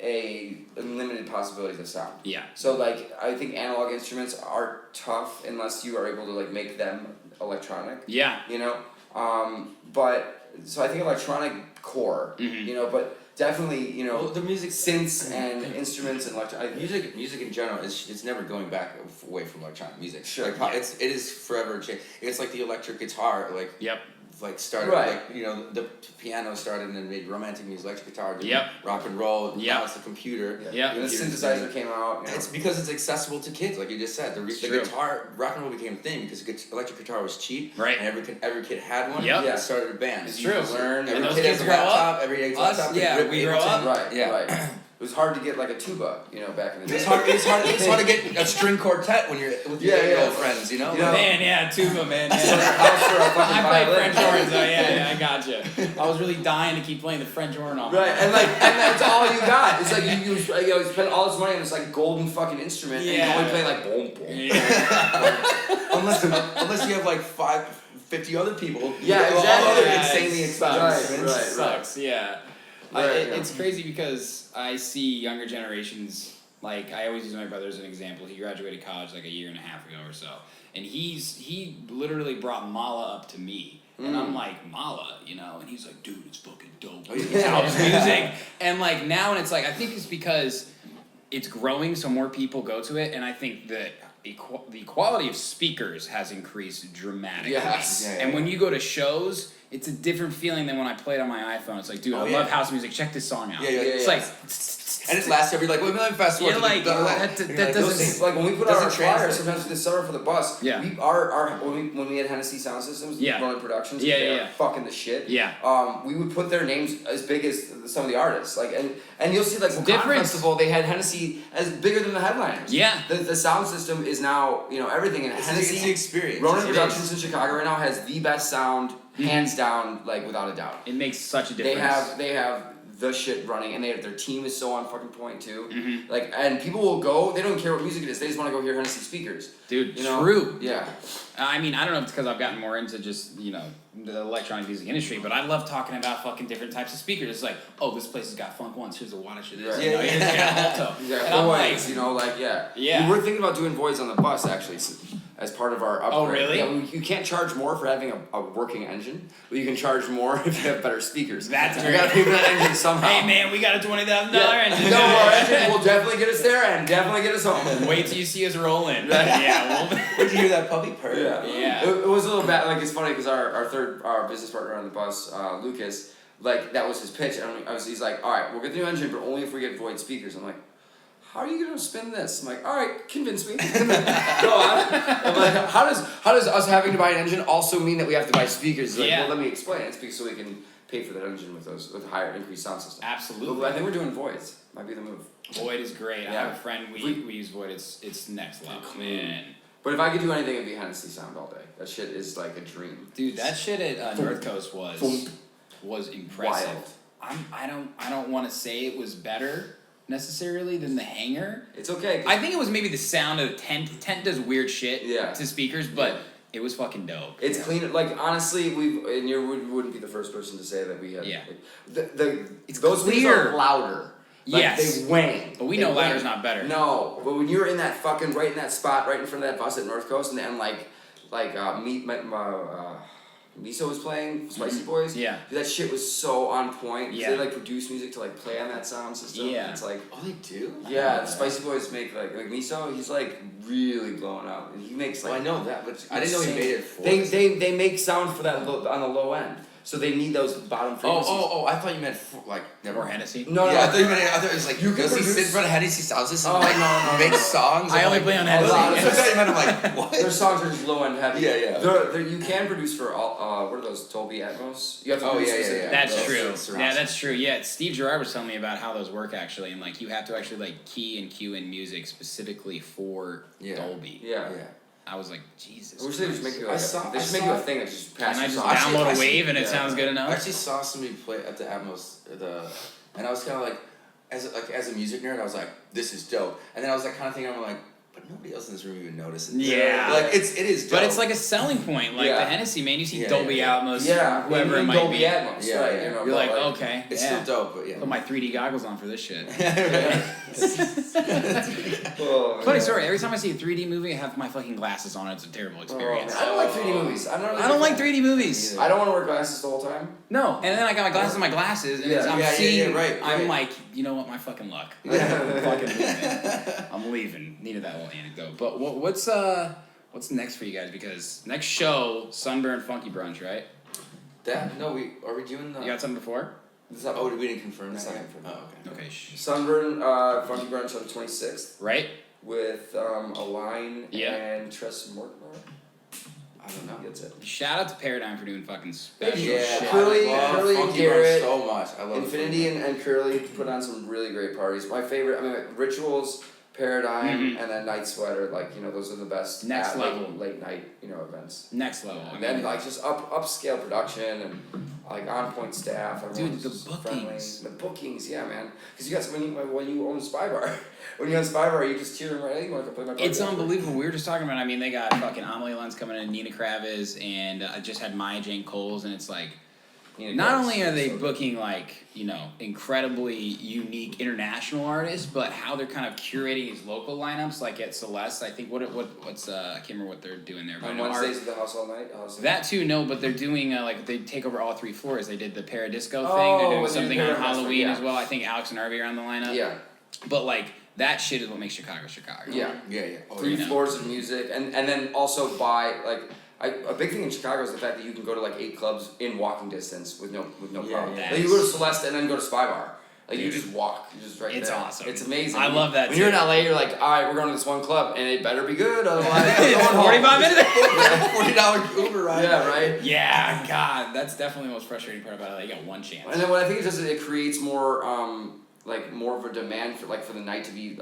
a unlimited possibilities of sound. Yeah. So I think analog instruments are tough unless you are able to make them electronic. Yeah. But so I think electronic core. But definitely Well, the music synths and instruments and music in general it's never going back away from electronic music. Sure. Like, it is forever changing. It's like the electric guitar, Yep. Started Right. the piano started and then made romantic music, electric guitar, did Yep. rock and roll. Yep. Now it's the computer. Yep. And the synthesizer came out. It's because it's accessible to kids, like you just said. The true. guitar, rock and roll became a thing because electric guitar was cheap, Right. And every kid had one. Yep. Yeah, started a band. It's true. Learn. Every And those kid kids has a grow up. laptop. Every kid's Us, laptop. yeah, we grow up. Right. Yeah. Right. It was hard to get a tuba, back in the day. It's hard to get a string quartet when you're with your old friends, Man, yeah, tuba, man. House Yeah. for a fucking I play violin. French horn, so yeah, I gotcha. I was really dying to keep playing the French horn on. Right, and that's all you got. It's you spend all this money on this golden fucking instrument, and you only play boom boom. Yeah. unless you have 50 other people. Yeah, all exactly. other Yeah, insanely it expensive. Right. Sucks, yeah. Right, It's crazy because I see younger generations, I always use my brother as an example. He graduated college a year and a half ago or so. And he literally brought Mala up to me. And I'm like, Mala, and he's like, dude, it's fucking dope. It's house music. And now, and it's I think it's because it's growing, so more people go to it. And I think that the quality of speakers has increased dramatically. Yes. Yeah, And when you go to shows, it's a different feeling than when I play it on my iPhone. It's like, dude, I yeah. love house music. Check this song out. Yeah, yeah, It's yeah. like, And it lasts every like 1 million festivals. You're like, that doesn't. Like when we put out our flyers, sometimes this summer for the bus, Yeah. when we had Hennessy Sound Systems, Yeah. running productions, Yeah, they yeah. are fucking the shit. Yeah. We would put their names as big as some of the artists, like and you'll see like Wakanda different. Festival, they had Hennessy as bigger than the headliners. Yeah. The sound system is now everything, and Hennessy. It's the experience. Ronan It Productions in Chicago right now has the best sound, hands down, like without a doubt. It makes such a difference. They have the shit running, and their team is so on fucking point too. Mm-hmm. Like, and people will go. They don't care what music it is. They just want to go hear Hennessy speakers. Dude, You know? true. Yeah. I mean, I don't know if it's because I've gotten more into just, the electronic music industry, but I love talking about fucking different types of speakers. It's like, oh, this place has got funk ones, here's the wattage of this. Right. You know, here's got alto. Yeah. And I'm like, Voids, yeah. Yeah. We were thinking about doing voids on the bus actually, as part of our upgrade. Oh, really? Yeah. You can't charge more for having a working engine, but you can charge more if you have better speakers. That's You great. gotta pay for that engine somehow. hey man, we got a $20,000 engine. No, our engine will definitely get us there and definitely get us home. Wait till you see us roll in. Yeah, Did you hear that puppy purr? Yeah. It was a little bad. Like, it's funny because our business partner on the bus, Lucas, like that was his pitch, and he's like, all right, we'll get the new engine, but only if we get void speakers. I'm like, how are you gonna spin this? I'm like, all right, convince me. Go on. I'm like, how does us having to buy an engine also mean that we have to buy speakers? He's like, Yeah. well, let me explain. It's because so we can pay for that engine with higher increased sound system. Absolutely. But I think we're doing voids. Might be the move. Void is great. I Yeah. have a friend, we use Void, it's next level, man. But if I could do anything, it'd be Hennessy sound all day. That shit is like a dream. Dude, that shit at North Coast was impressive. Wild. I don't want to say it was better necessarily than the Hangar. It's okay. I think it was maybe the sound of the tent. Tent does weird shit to speakers, but it was fucking dope. It's clean. Like, honestly, you wouldn't be the first person to say that we had. Yeah. Like, It's those things clear. are louder. Like, Yes. They wang. But we They know wang. louder's not better. No, but when you're in that fucking right in that spot right in front of that bus at North Coast and Miso was playing Spicy Boys. Yeah. Dude, that shit was so on point. Yeah. They like produce music to like play on that sound system. Yeah. It's like. Oh, they do? Yeah, the Spicy Boys make like Miso. He's like really blowing up, and he makes like. Well, I know that, but I didn't know he made it for They make sound for that on the low end, so they need those bottom frequencies. Oh! I thought you meant never Or mind. Hennessy. No, Yeah, I thought it was like You goes can he sit produce- in front of Hennessy Sound System Oh, and make songs. I I'm only like, play on a Hennessy. lot of- I thought you meant I'm like what? Their songs are just low end heavy. Yeah. You can produce for all. What are those? Dolby Atmos. You have to. Oh, produce yeah. specific- That's Those true. surround Yeah, sound. that's true. Yeah, Steve Gerard was telling me about how those work actually, and like you have to actually like key and cue in music specifically for Dolby. Yeah. I was like, Jesus. I wish they just make you I like saw- they just I make you a saw- thing that just Can passes. I just Actually, download I a see- wave and it yeah. sounds good I enough? actually saw somebody play at the Atmos and I was kind of like as a music nerd I was like this is dope, and then I was like kind of thinking I'm like but nobody else in this room even noticed it. Yeah. Like it is dope. But it's like a selling point, like Yeah. the Hennessy, man. You see Yeah, Dolby yeah. Atmos, Yeah, whoever it in might Dolby be. Atmos, Yeah, right? yeah. You know, You're like, but, okay, it's yeah. still dope, but yeah. Put my 3D goggles on for this shit. Oh, Funny yeah. story. Every time I see a 3D movie, I have my fucking glasses on. It's a terrible experience. I don't like 3D movies. I don't like 3D movies. I don't want to wear glasses the whole time. No, and then I got my glasses on my glasses, and I'm Yeah, seeing. right. I'm like, you know what? My fucking luck. Yeah. I'm fucking leaving. I'm leaving. Needed that little anecdote. But what's next for you guys? Because next show, Sunburn Funky Brunch, right? Are we doing the You got something before? Oh, we didn't confirm It's that. not yet? confirmed. Oh, okay. Okay. Sunburn Funky Brunch on the 26th Right? with Align Yeah. and Tress Mortimer. I don't know. That's it. Shout out to Paradigm for doing fucking special Yeah, shit. Curly- I love Curly and Funky Garrett, Brunch so much. I love Infinity and Curly put on some really great parties. My favorite, Rituals, Paradigm, and then Night Sweater. Like, those are the best Next level. late night, events. Next level. I And then mean, like just upscale production and like on point staff. Dude, Everyone's the just friendly. bookings. The bookings, yeah, man. Because you guys, when you own Spy Bar, when you own Spy Bar, you just cheer them right. Hey, you want to play my party? it's unbelievable. We were just talking about. I mean, they got fucking Amelie Lund's coming in, Nina Kravis, and I just had Maya Jane Coles, and it's like. Not only are they booking like incredibly unique international artists, but how they're kind of curating these local lineups. Like at Celeste, I think what's I can't remember what they're doing there. But On I know Wednesdays at the house all night. that too, no, but they're doing like they take over all 3 floors. They did the Paradisco thing. Oh, They're doing with the something on Paradisco, Halloween yeah. as well. I think Alex and Arby are on the lineup. Yeah, But like that shit is what makes Chicago Chicago. yeah. Yeah. Oh, 3 yeah. floors of music, and then also buy like a big thing in Chicago is the fact that you can go to like 8 clubs in walking distance with no problem. yeah. Like you go to Celeste and then go to Spy Bar. Like you just walk, you just right It's there. awesome. It's amazing. I love that. When you're in LA, you're like, all right, we're going to this one club, and it better be good, otherwise we're going home. 45 minutes. $40 Uber ride. Yeah, right. Yeah, God, that's definitely the most frustrating part about it. You got one chance. And then what I think it does is it creates more, like more of a demand for the night to be.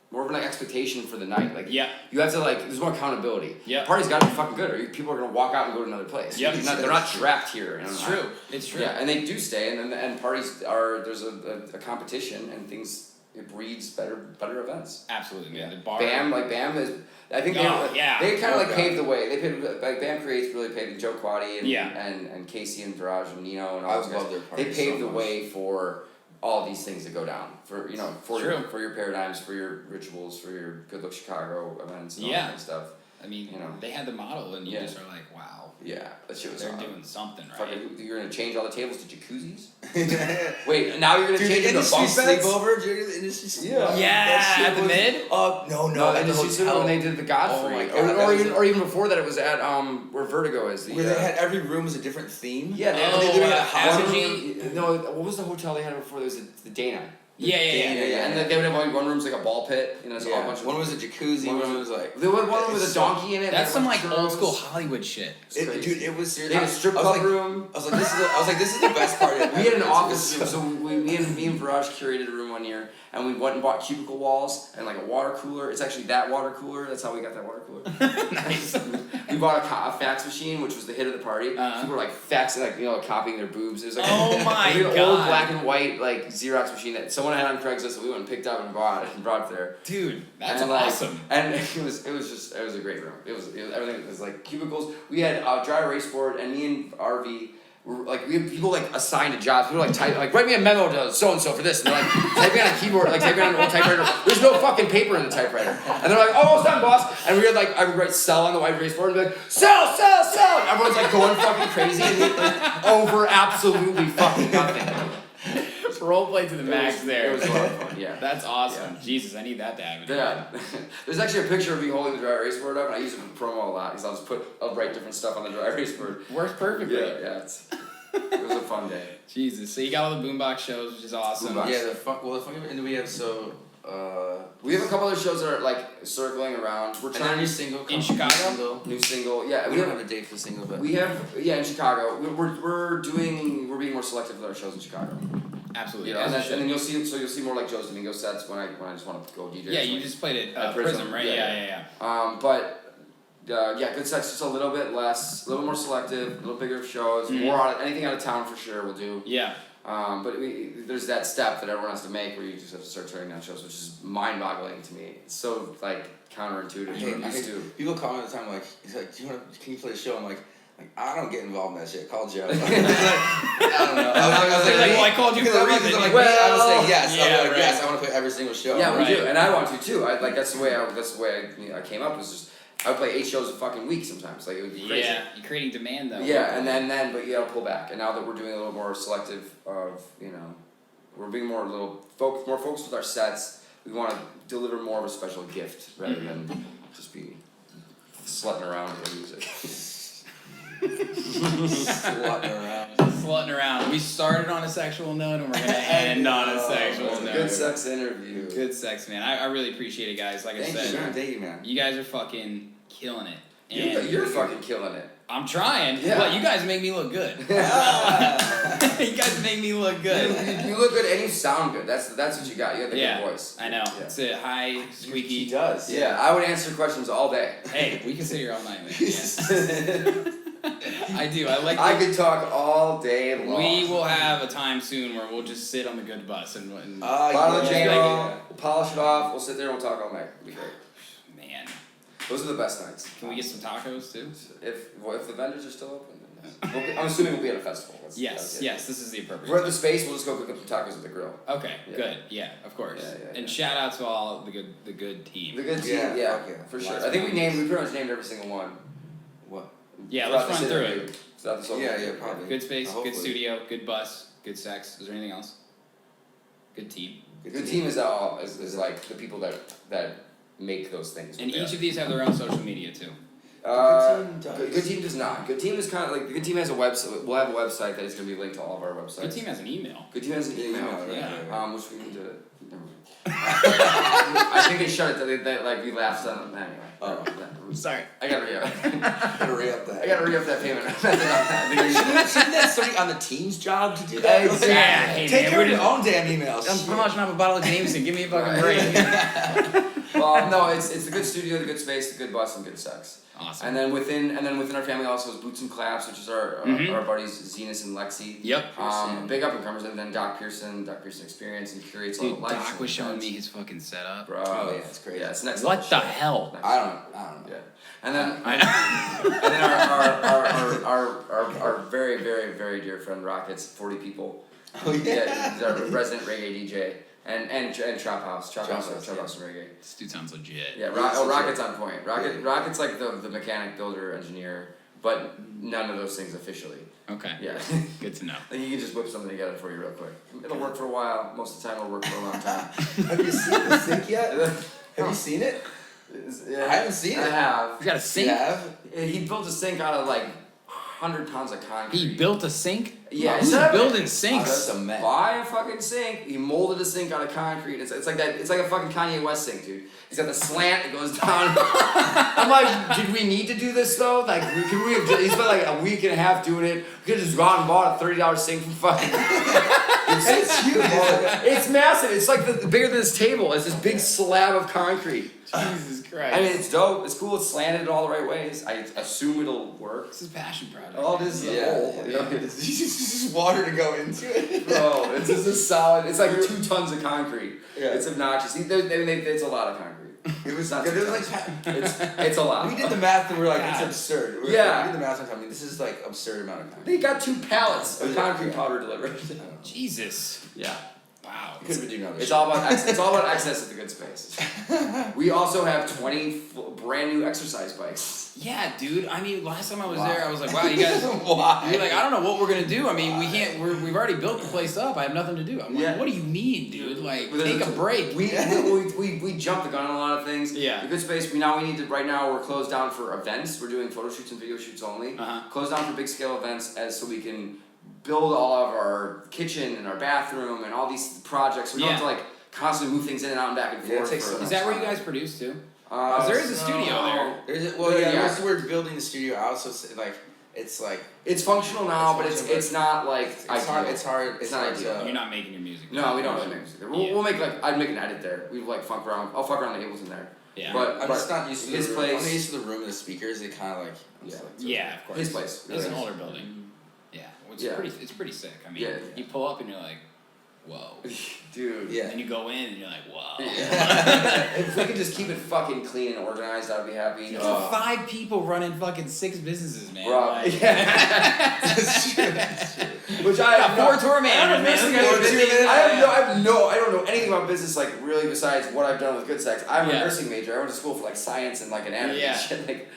More of an expectation for the night. Like Yeah. you have to there's more accountability. Yeah. Party's gotta be fucking good or people are gonna walk out and go to another place. Yep. They're not trapped here. It's true. It's true. Yeah, and they do stay and parties there's a competition and it breeds better events. Absolutely, man. The bar. Bam is I think they kind of paved the way. They paved Bam Creates really paved Joe Quaddy and Casey and Viraj and Nino and all those guys. their They parties paved so the way for all these things that go down for your paradigms, for your rituals, for your Good Look Chicago events and all that kind of stuff. I mean, they had the model, and you just are like, wow. Yeah, that shit was They're hot. doing something, right? Fucking, you're gonna change all the tables to jacuzzis? Wait, now you're gonna change them to bunk beds? sleepover? Dude, the industry sleepover. Yeah, at the mid? No, at the hotel. when they did the Godfrey. Oh my God, or even before that, it was at where Vertigo is. Where they had every room was a different theme. Yeah, they literally had a house. No, what was the hotel they had before? There was the Dana. Yeah. And then they would have only one room's like a ball pit. You know, so a bunch of one was a jacuzzi. One was like there was one with a donkey in it. That's some like old school Hollywood shit. Dude, it was serious. They had a strip club room. I was like, this is the best part. We had an office room, so me and Viraj curated a room one year, and we went and bought cubicle walls and like a water cooler. It's actually that water cooler. That's how we got that water cooler. Nice. We bought a fax machine, which was the hit of the party. People were like faxing, copying their boobs. It was like oh my an God. old black and white like Xerox machine that someone had on Craigslist. So we went and picked up and brought it there. Dude, that's and, awesome. And it was a great room. It was everything was like cubicles. We had a dry erase board, and me and RV were like we had people like assigned to jobs. People like write me a memo to so and so for this, and they're like typing on a keyboard, like typing on an old typewriter. There's no fucking paper in the typewriter, and they're like, oh, it's done, boss. And we had I would write sell on the white erase board and be like sell, and everyone's like going fucking crazy and over absolutely fucking nothing. Role play to the max there. It was a lot of fun, yeah. That's awesome. Yeah. Jesus, I need that to happen. Yeah. There's actually a picture of me holding the dry erase board up, and I use it for promo a lot, because I'll write different stuff on the dry erase board. Works perfectly. Yeah, it was a fun day. Jesus, so you got all the boombox shows, which is awesome. Boombox. Yeah, the funky and we have we have a couple other shows that are circling around. We're trying a new single in Chicago. New single, yeah. We don't have a date for the single, but we have in Chicago. We're being more selective with our shows in Chicago. Absolutely. And then you'll see more like Joe's Domingo sets when I just want to go DJ. Yeah, you just played it Prism, right? Yeah. Goodsex just a little bit more selective, a little bigger shows, anything out of town for sure we'll do. Yeah. But there's that step that everyone has to make where you just have to start turning down shows, which is mind-boggling to me. It's so counterintuitive. People call me all the time he's like, can you play a show? I'm like, I don't get involved in that shit. Call Joe. I don't know. I called you for a reason. I would say yes. Yeah, right. Yes, I want to play every single show. Yeah, we do, and I want to too. That's the way I came up. Was just I would play 8 shows a fucking week sometimes. It would be crazy. Yeah, you're creating demand though. Yeah, and then but you gotta pull back. And now that we're doing a little more selective of we're being more focused with our sets. We want to deliver more of a special gift rather than just be slutting around with the music. Slutting around. We started on a sexual note and we're gonna end on a sexual note. Goodsex interview. Goodsex, man. I really appreciate it, guys. Like I said, Thank you, man. You guys are fucking killing it. And You're fucking killing it. I'm trying. Yeah. But you guys make me look good. You guys make me look good. You look good and you sound good. That's what you got. You have the good voice. I know. Yeah. It's a high, squeaky. He does. Yeah, I would answer questions all day. Hey, we can sit here all night, man. Yeah. I do. I could talk all day long. We will have a time soon where we'll just sit on the good bus and bottle the chain off, we'll polish it off, we'll sit there and we'll talk all night. It'll be great. Man. Those are the best nights. Can we get some tacos too? If the vendors are still open, then yes. I'm assuming we'll be at a festival. Yes, this is the appropriate. We're at the space, we'll just go cook up some tacos at the grill. Okay, good. Yeah, of course. And shout out to all the good team. The good team, for sure. I think we pretty much named every single one. What? Yeah, let's run through it. Probably. Good space, good studio, good bus, good sex. Is there anything else? Good team. Good team is like the people that make those things. And each of these have their own social media too. Good Team does not. Good Team is kind of like, Good Team has a website. We'll have a website that is going to be linked to all of our websites. Good Team has an email. Good Team has an email. Yeah. Which we need to. I think they shut it. They like we laughed on them anyway. Oh. Sorry. I gotta re-up. Gotta re-up that. I gotta re-up that payment. Shouldn't that somebody on the team's job to do that? Exactly. Yeah, hey, Take man, care of we're your just- own damn emails. I'm promoting off a bottle of Jameson. Give me a fucking break. Well, no, it's the good studio, the good space, the good bus, and good sex. Awesome. And then within our family also is Boots and Claps, which is our buddies Zenas and Lexi. Yep. Big up and comers, and then Doc Pearson Experience, and curates all Dude, the lights. Doc was showing me his fucking setup. Bro, Oh, yeah, it's crazy. Yeah, it's next. What level the shit. hell? Next I level. don't know. Yeah, and then I- and then our very very very dear friend Rockets, 40 people. Oh Yeah, he's our resident reggae DJ. And Trap House and reggae. This dude sounds legit. Yeah, Rocket's on point. Rocket's like the mechanic, builder, engineer, but none of those things officially. Okay. Yeah. Good to know. Like you can just whip something together for you real quick. It'll work for a while. Most of the time it'll work for a long time. Have you seen the sink yet? Have you seen it? Yeah, I haven't seen it. I have. You got a sink? You have? He built a sink out of like 100 pounds of concrete. He built a sink? Yeah, Who's it's building That's sinks? a mess. Buy a fucking sink. He molded a sink out of concrete. It's like that. It's like a fucking Kanye West sink, dude. He's got the slant. It goes down. I'm like, did we need to do this though? Like, could we have? He spent like a week and a half doing it. We could have just gone and bought a $30 sink from fucking. It's huge. It's massive. It's like the bigger than this table. It's this big slab of concrete. Jesus Christ. I mean, it's dope. It's cool. It's slanted in all the right ways. I assume it'll work. This is a passion project. All this is a hole. It's just water to go into it. Bro, it's just a solid. It's like 2 tons of concrete. Yeah. It's obnoxious. It's a lot of concrete. It not was 2 like tons. It's a lot. we did the math and we were like, it's God. absurd. We Yeah. did the math and I mean, this is like absurd amount of time. They got 2 pallets of Yeah. concrete powder delivered. Jesus. Yeah. Wow. Could have been doing other It's shit. all about it's all about access at the good space. We also have 20 brand new exercise bikes. Yeah, dude. I mean, last time I was there, I was like, wow, you guys. Why? You're like, I don't know what we're gonna do. I mean, we can't. We've already built the place up. I have nothing to do. I'm like, Yeah. what do you mean, dude? Like, But take a break. We jumped the gun on a lot of things. Yeah. The good space. We need to. Right now, we're closed down for events. We're doing photo shoots and video shoots only. Closed down for big scale events, so we can build all of our kitchen and our bathroom and all these projects. We don't have to like constantly move things in and out and back and Yeah, it forth. takes Is that where you guys produce too? 'Cause there is a studio there. There's it, well, yeah, Yeah. we're building the studio out, so it's like It's functional now, but functional, it's not like it's hard. It's hard. It's not hard ideal. to- You're not making your music. No, we don't really make music there. We'll make like I'd make an edit there. We like fuck around. I'll fuck around the Ableton there. Yeah. But I'm just not used to his the room. place. I'm not used to the room and the speakers. They kind of like. I'm just Yeah, of course. His place. It's an Yeah. older building. Yeah, it's Yeah. pretty sick. I mean, Yeah. you pull up and you're like, whoa. Dude. Yeah. And you go in and you're like, whoa. If we could just keep it fucking clean and organized, I'd be happy. You got 5 people running fucking 6 businesses, man. Bro, Like, yeah. That's true. That's true. Which I have 4 tour I managers, don't man. know Let's go. anything- I don't know anything about business like really besides what I've done with Goodsex. I'm a nursing major. I went to school for like science and like anatomy and shit. Like,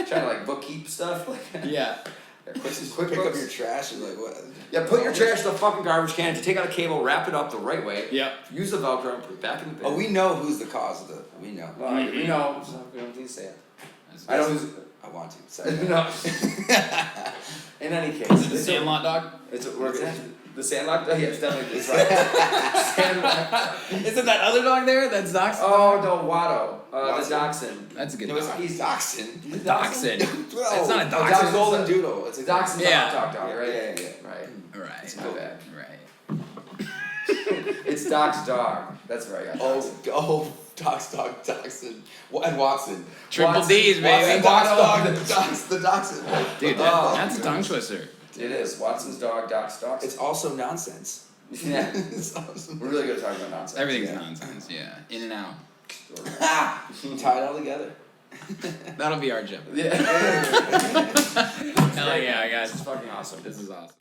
trying to like bookkeep stuff. Like, Yeah. quick Pick up books. your trash and like what? Yeah, put your trash in the fucking garbage can. If you take out a cable, wrap it up the right way. Yep. Use the Velcro and put it back in the bin. Oh, we know who's the cause of the. We know. Well, we know. So we don't need to say it. That's I know who's. I want to. Say No. In any case, Is it the Sandlot dog? The Sandlot. Yeah, it's definitely it's right. Sandlot. Isn't that other dog there? That's Dachshund? Oh no, Watto. The Watson. Dachshund. That's a good No, dog. he's Dachshund. Dachshund. Well, It's not a a dachshund. golden doodle. It's a Dachshund's Yeah. a hot dog, right? Yeah. Right. Right. It's my bad. Right. It's Doc's dog. That's right. I got Dachshund. Oh, Doc's dog, Dachshund. And Watson. Triple Watson- D's, baby. Watson, Doc's dog, the Dachshund. Dude, that's a tongue twister. It is Watson's dog. Doc's dog. It's also nonsense. Yeah. It's awesome. We're really good at talking about nonsense. Everything's Yeah. nonsense, yeah. In and out. Tie it all together. That'll be our job. Yeah. Hell yeah, guys. It's fucking awesome. This is awesome.